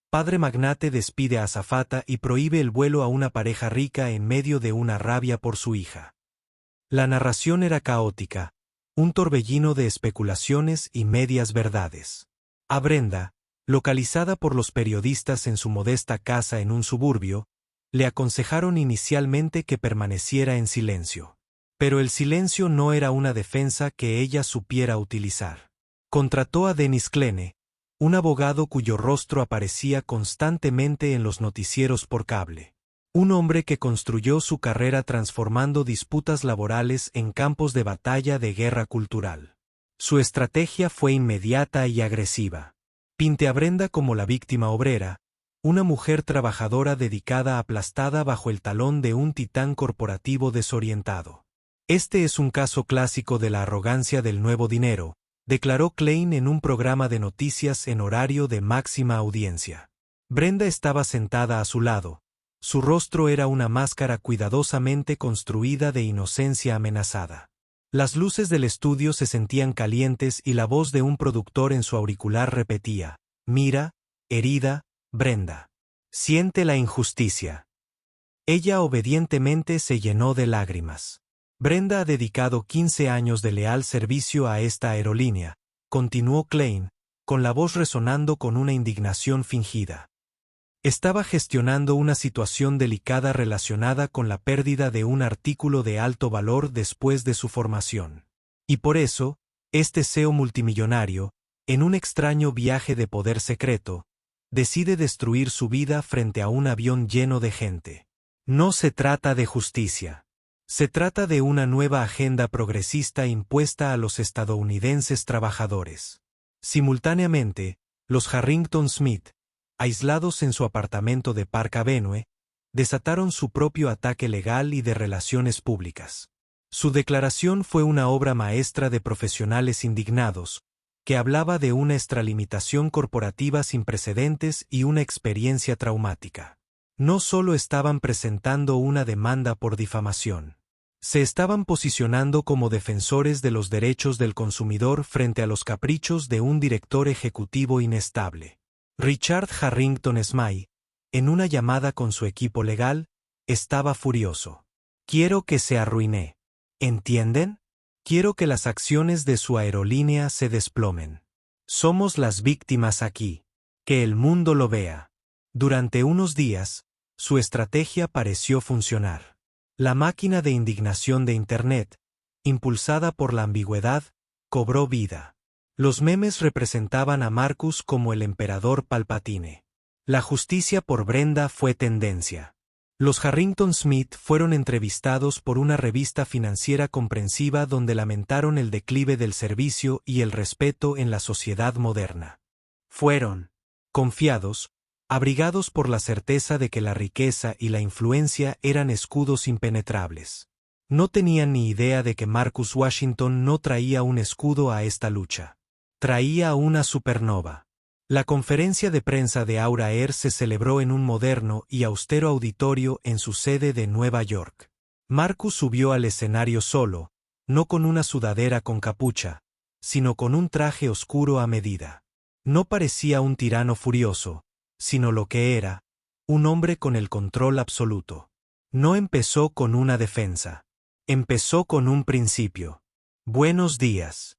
padre magnate despide a azafata y prohíbe el vuelo a una pareja rica en medio de una rabia por su hija. La narración era caótica, un torbellino de especulaciones y medias verdades. A Brenda, localizada por los periodistas en su modesta casa en un suburbio, le aconsejaron inicialmente que permaneciera en silencio. Pero el silencio no era una defensa que ella supiera utilizar. Contrató a Dennis Klene, un abogado cuyo rostro aparecía constantemente en los noticieros por cable. Un hombre que construyó su carrera transformando disputas laborales en campos de batalla de guerra cultural. Su estrategia fue inmediata y agresiva. Pinte a Brenda como la víctima obrera, una mujer trabajadora dedicada aplastada bajo el talón de un titán corporativo desorientado. Este es un caso clásico de la arrogancia del nuevo dinero, declaró Klein en un programa de noticias en horario de máxima audiencia. Brenda estaba sentada a su lado. Su rostro era una máscara cuidadosamente construida de inocencia amenazada. Las luces del estudio se sentían calientes y la voz de un productor en su auricular repetía, mira, herida, Brenda. Siente la injusticia. Ella obedientemente se llenó de lágrimas. Brenda ha dedicado 15 años de leal servicio a esta aerolínea, continuó Klein, con la voz resonando con una indignación fingida. Estaba gestionando una situación delicada relacionada con la pérdida de un artículo de alto valor después de su formación. Y por eso, este CEO multimillonario, en un extraño viaje de poder secreto, decide destruir su vida frente a un avión lleno de gente. No se trata de justicia. Se trata de una nueva agenda progresista impuesta a los estadounidenses trabajadores. Simultáneamente, los Harrington Smith, aislados en su apartamento de Park Avenue, desataron su propio ataque legal y de relaciones públicas. Su declaración fue una obra maestra de profesionales indignados, que hablaba de una extralimitación corporativa sin precedentes y una experiencia traumática. No solo estaban presentando una demanda por difamación. Se estaban posicionando como defensores de los derechos del consumidor frente a los caprichos de un director ejecutivo inestable. Richard Harrington Smith, en una llamada con su equipo legal, estaba furioso. Quiero que se arruine. ¿Entienden? Quiero que las acciones de su aerolínea se desplomen. Somos las víctimas aquí. Que el mundo lo vea. Durante unos días, su estrategia pareció funcionar. La máquina de indignación de Internet, impulsada por la ambigüedad, cobró vida. Los memes representaban a Marcus como el emperador Palpatine. La justicia por Brenda fue tendencia. Los Harrington Smith fueron entrevistados por una revista financiera comprensiva donde lamentaron el declive del servicio y el respeto en la sociedad moderna. Fueron confiados, abrigados por la certeza de que la riqueza y la influencia eran escudos impenetrables. No tenían ni idea de que Marcus Washington no traía un escudo a esta lucha. Traía una supernova. La conferencia de prensa de Aura Air se celebró en un moderno y austero auditorio en su sede de Nueva York. Marcus subió al escenario solo, no con una sudadera con capucha, sino con un traje oscuro a medida. No parecía un tirano furioso, sino lo que era, un hombre con el control absoluto. No empezó con una defensa. Empezó con un principio. Buenos días.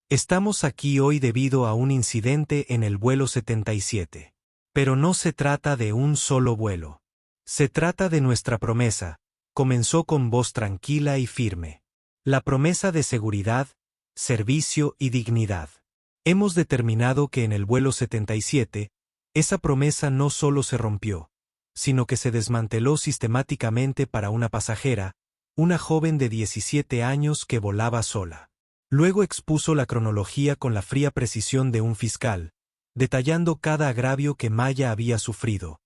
Estamos aquí hoy debido a un incidente en el vuelo 77. Pero no se trata de un solo vuelo. Se trata de nuestra promesa, comenzó con voz tranquila y firme. La promesa de seguridad, servicio y dignidad. Hemos determinado que en el vuelo 77, esa promesa no solo se rompió, sino que se desmanteló sistemáticamente para una pasajera, una joven de 17 años que volaba sola. Luego expuso la cronología con la fría precisión de un fiscal, detallando cada agravio que Maya había sufrido.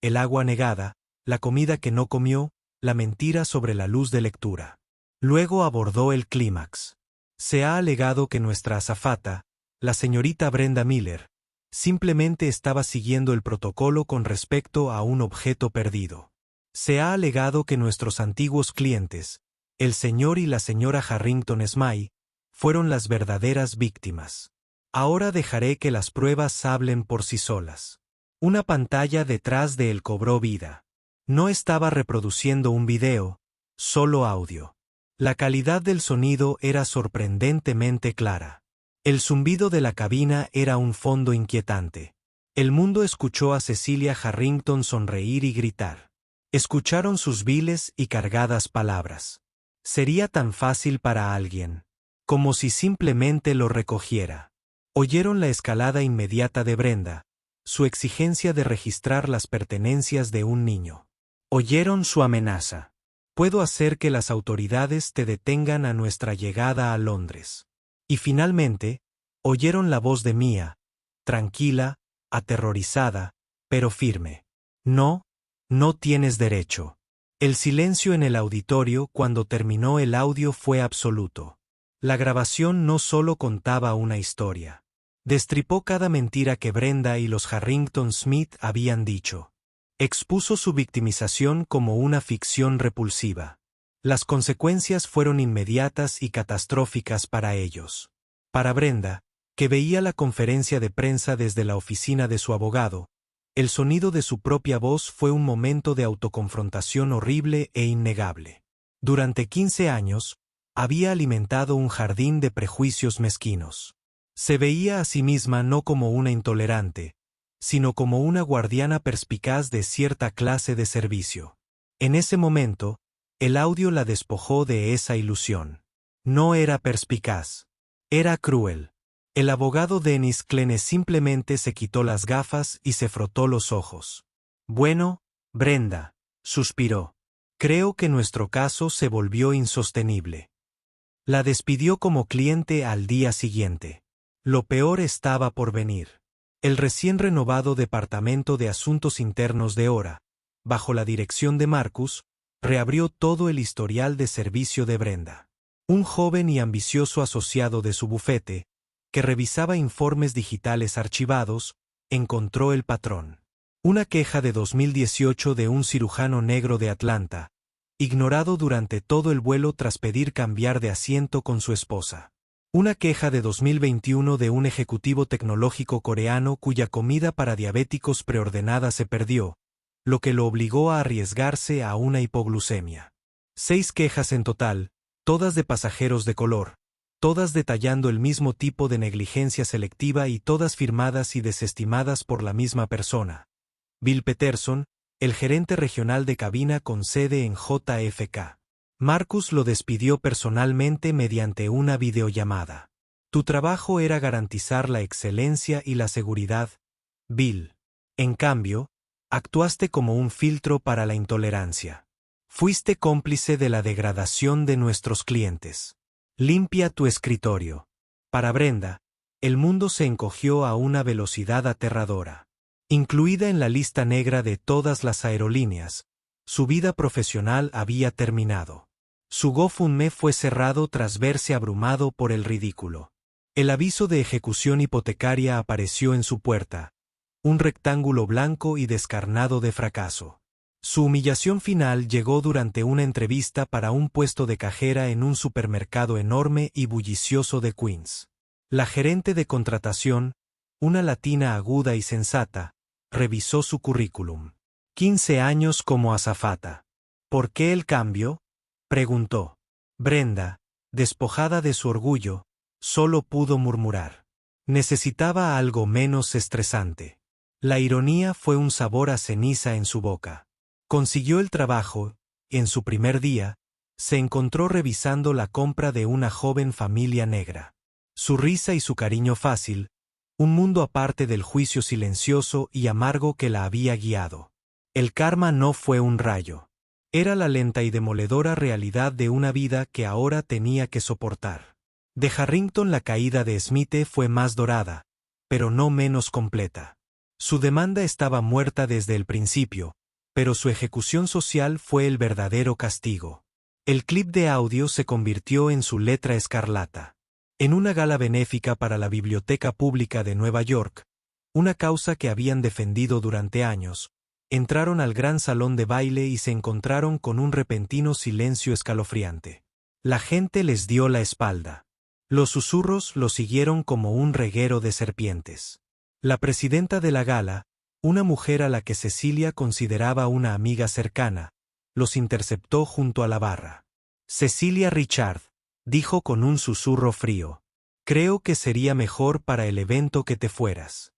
El agua negada, la comida que no comió, la mentira sobre la luz de lectura. Luego abordó el clímax. Se ha alegado que nuestra azafata, la señorita Brenda Miller, simplemente estaba siguiendo el protocolo con respecto a un objeto perdido. Se ha alegado que nuestros antiguos clientes, el señor y la señora Harrington Smythe, fueron las verdaderas víctimas. Ahora dejaré que las pruebas hablen por sí solas. Una pantalla detrás de él cobró vida. No estaba reproduciendo un video, solo audio. La calidad del sonido era sorprendentemente clara. El zumbido de la cabina era un fondo inquietante. El mundo escuchó a Cecilia Harrington sonreír y gritar. Escucharon sus viles y cargadas palabras. Sería tan fácil para alguien. Como si simplemente lo recogiera. Oyeron la escalada inmediata de Brenda, su exigencia de registrar las pertenencias de un niño. Oyeron su amenaza. Puedo hacer que las autoridades te detengan a nuestra llegada a Londres. Y finalmente, oyeron la voz de Mia, tranquila, aterrorizada, pero firme. No, no tienes derecho. El silencio en el auditorio cuando terminó el audio fue absoluto. La grabación no solo contaba una historia. Destripó cada mentira que Brenda y los Harrington Smith habían dicho. Expuso su victimización como una ficción repulsiva. Las consecuencias fueron inmediatas y catastróficas para ellos. Para Brenda, que veía la conferencia de prensa desde la oficina de su abogado, el sonido de su propia voz fue un momento de autoconfrontación horrible e innegable. Durante 15 años, había alimentado un jardín de prejuicios mezquinos. Se veía a sí misma no como una intolerante, sino como una guardiana perspicaz de cierta clase de servicio. En ese momento, el audio la despojó de esa ilusión. No era perspicaz. Era cruel. El abogado Dennis Clene simplemente se quitó las gafas y se frotó los ojos. Bueno, Brenda, suspiró. Creo que nuestro caso se volvió insostenible. La despidió como cliente al día siguiente. Lo peor estaba por venir. El recién renovado Departamento de Asuntos Internos de Ora, bajo la dirección de Marcus, reabrió todo el historial de servicio de Brenda. Un joven y ambicioso asociado de su bufete, que revisaba informes digitales archivados, encontró el patrón. Una queja de 2018 de un cirujano negro de Atlanta, ignorado durante todo el vuelo tras pedir cambiar de asiento con su esposa. Una queja de 2021 de un ejecutivo tecnológico coreano cuya comida para diabéticos preordenada se perdió, lo que lo obligó a arriesgarse a una hipoglucemia. 6 quejas en total, todas de pasajeros de color, todas detallando el mismo tipo de negligencia selectiva y todas firmadas y desestimadas por la misma persona. Bill Peterson, el gerente regional de cabina con sede en JFK. Marcus lo despidió personalmente mediante una videollamada. Tu trabajo era garantizar la excelencia y la seguridad, Bill. En cambio, Actuaste como un filtro para la intolerancia. Fuiste cómplice de la degradación de nuestros clientes. Limpia tu escritorio. Para Brenda, el mundo se encogió a una velocidad aterradora. Incluida en la lista negra de todas las aerolíneas, su vida profesional había terminado. Su GoFundMe fue cerrado tras verse abrumado por el ridículo. El aviso de ejecución hipotecaria apareció en su puerta, un rectángulo blanco y descarnado de fracaso. Su humillación final llegó durante una entrevista para un puesto de cajera en un supermercado enorme y bullicioso de Queens. La gerente de contratación, una latina aguda y sensata, revisó su currículum. 15 años como azafata. ¿Por qué el cambio?, preguntó. Brenda, despojada de su orgullo, solo pudo murmurar. Necesitaba algo menos estresante. La ironía fue un sabor a ceniza en su boca. Consiguió el trabajo, y en su primer día, se encontró revisando la compra de una joven familia negra. Su risa y su cariño fácil, un mundo aparte del juicio silencioso y amargo que la había guiado. El karma no fue un rayo. Era la lenta y demoledora realidad de una vida que ahora tenía que soportar. De Harrington la caída de Smith fue más dorada, pero no menos completa. Su demanda estaba muerta desde el principio, pero su ejecución social fue el verdadero castigo. El clip de audio se convirtió en su letra escarlata. En una gala benéfica para la Biblioteca Pública de Nueva York, una causa que habían defendido durante años, entraron al gran salón de baile y se encontraron con un repentino silencio escalofriante. La gente les dio la espalda. Los susurros los siguieron como un reguero de serpientes. La presidenta de la gala, una mujer a la que Cecilia consideraba una amiga cercana, los interceptó junto a la barra. Cecilia Richard, dijo con un susurro frío, creo que sería mejor para el evento que te fueras.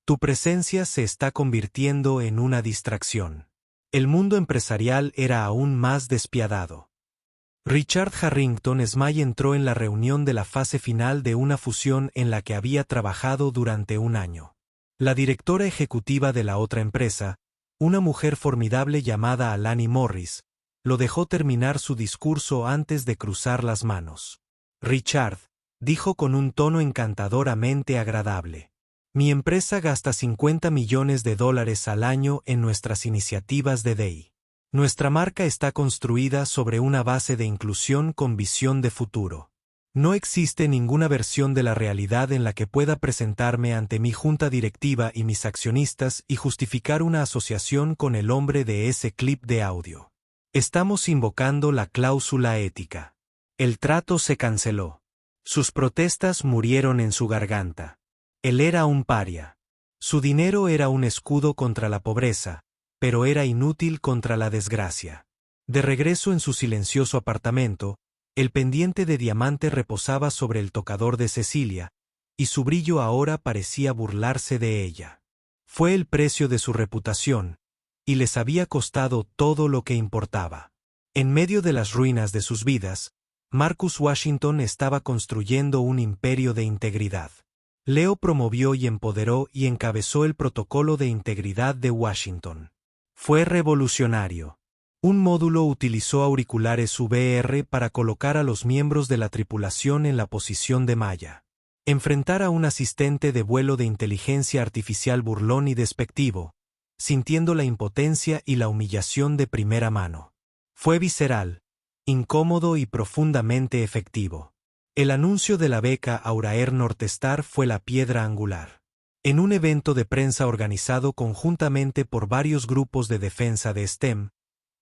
Tu presencia se está convirtiendo en una distracción. El mundo empresarial era aún más despiadado. Richard Harrington Smythe entró en la reunión de la fase final de una fusión en la que había trabajado durante un año. La directora ejecutiva de la otra empresa, una mujer formidable llamada Alani Morris, lo dejó terminar su discurso antes de cruzar las manos. Richard, dijo con un tono encantadoramente agradable. Mi empresa gasta $50 millones al año en nuestras iniciativas de DEI. Nuestra marca está construida sobre una base de inclusión con visión de futuro. No existe ninguna versión de la realidad en la que pueda presentarme ante mi junta directiva y mis accionistas y justificar una asociación con el hombre de ese clip de audio. Estamos invocando la cláusula ética. El trato se canceló. Sus protestas murieron en su garganta. Él era un paria. Su dinero era un escudo contra la pobreza, pero era inútil contra la desgracia. De regreso en su silencioso apartamento, el pendiente de diamante reposaba sobre el tocador de Cecilia, y su brillo ahora parecía burlarse de ella. Fue el precio de su reputación, y les había costado todo lo que importaba. En medio de las ruinas de sus vidas, Marcus Washington estaba construyendo un imperio de integridad. Leo promovió y empoderó y encabezó el protocolo de integridad de Washington. Fue revolucionario. Un módulo utilizó auriculares VR para colocar a los miembros de la tripulación en la posición de malla. Enfrentar a un asistente de vuelo de inteligencia artificial burlón y despectivo, sintiendo la impotencia y la humillación de primera mano. Fue visceral, incómodo y profundamente efectivo. El anuncio de la beca Auraer Northstar fue la piedra angular. En un evento de prensa organizado conjuntamente por varios grupos de defensa de STEM,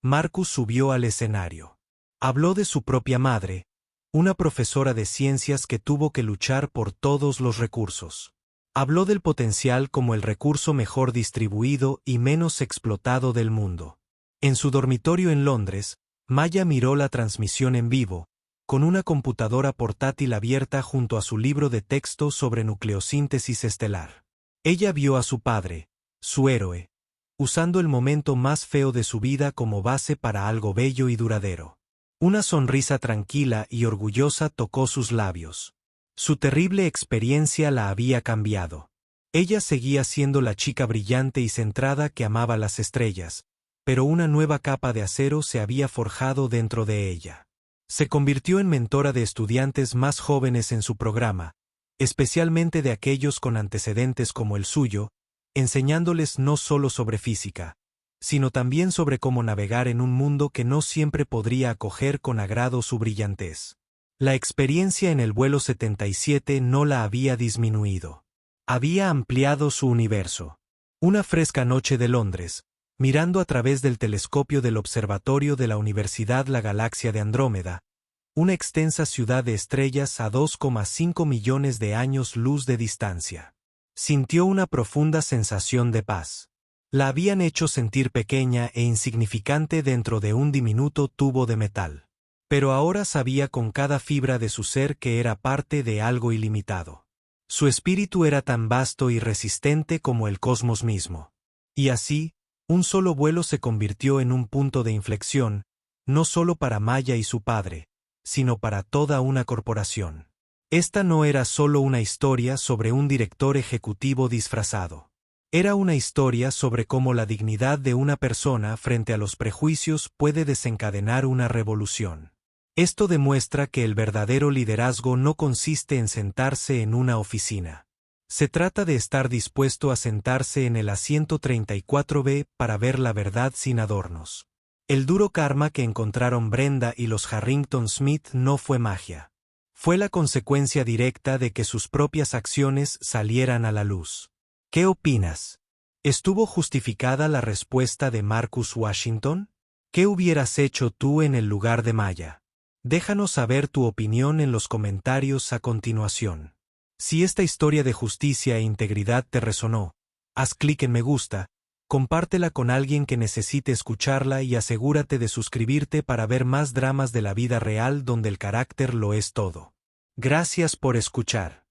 Marcus subió al escenario. Habló de su propia madre, una profesora de ciencias que tuvo que luchar por todos los recursos. Habló del potencial como el recurso mejor distribuido y menos explotado del mundo. En su dormitorio en Londres, Maya miró la transmisión en vivo, con una computadora portátil abierta junto a su libro de texto sobre nucleosíntesis estelar. Ella vio a su padre, su héroe, usando el momento más feo de su vida como base para algo bello y duradero. Una sonrisa tranquila y orgullosa tocó sus labios. Su terrible experiencia la había cambiado. Ella seguía siendo la chica brillante y centrada que amaba las estrellas, pero una nueva capa de acero se había forjado dentro de ella. Se convirtió en mentora de estudiantes más jóvenes en su programa, especialmente de aquellos con antecedentes como el suyo, enseñándoles no solo sobre física, sino también sobre cómo navegar en un mundo que no siempre podría acoger con agrado su brillantez. La experiencia en el vuelo 77 no la había disminuido. Había ampliado su universo. Una fresca noche de Londres, mirando a través del telescopio del observatorio de la Universidad la Galaxia de Andrómeda, una extensa ciudad de estrellas a 2,5 millones de años luz de distancia. Sintió una profunda sensación de paz. La habían hecho sentir pequeña e insignificante dentro de un diminuto tubo de metal. Pero ahora sabía con cada fibra de su ser que era parte de algo ilimitado. Su espíritu era tan vasto y resistente como el cosmos mismo. Y así, un solo vuelo se convirtió en un punto de inflexión, no solo para Maya y su padre, sino para toda una corporación. Esta no era solo una historia sobre un director ejecutivo disfrazado. Era una historia sobre cómo la dignidad de una persona frente a los prejuicios puede desencadenar una revolución. Esto demuestra que el verdadero liderazgo no consiste en sentarse en una oficina. Se trata de estar dispuesto a sentarse en el asiento 34B para ver la verdad sin adornos. El duro karma que encontraron Brenda y los Harrington Smith no fue magia. Fue la consecuencia directa de que sus propias acciones salieran a la luz. ¿Qué opinas? ¿Estuvo justificada la respuesta de Marcus Washington? ¿Qué hubieras hecho tú en el lugar de Maya? Déjanos saber tu opinión en los comentarios a continuación. Si esta historia de justicia e integridad te resonó, haz clic en me gusta, compártela con alguien que necesite escucharla y asegúrate de suscribirte para ver más dramas de la vida real donde el carácter lo es todo. Gracias por escuchar.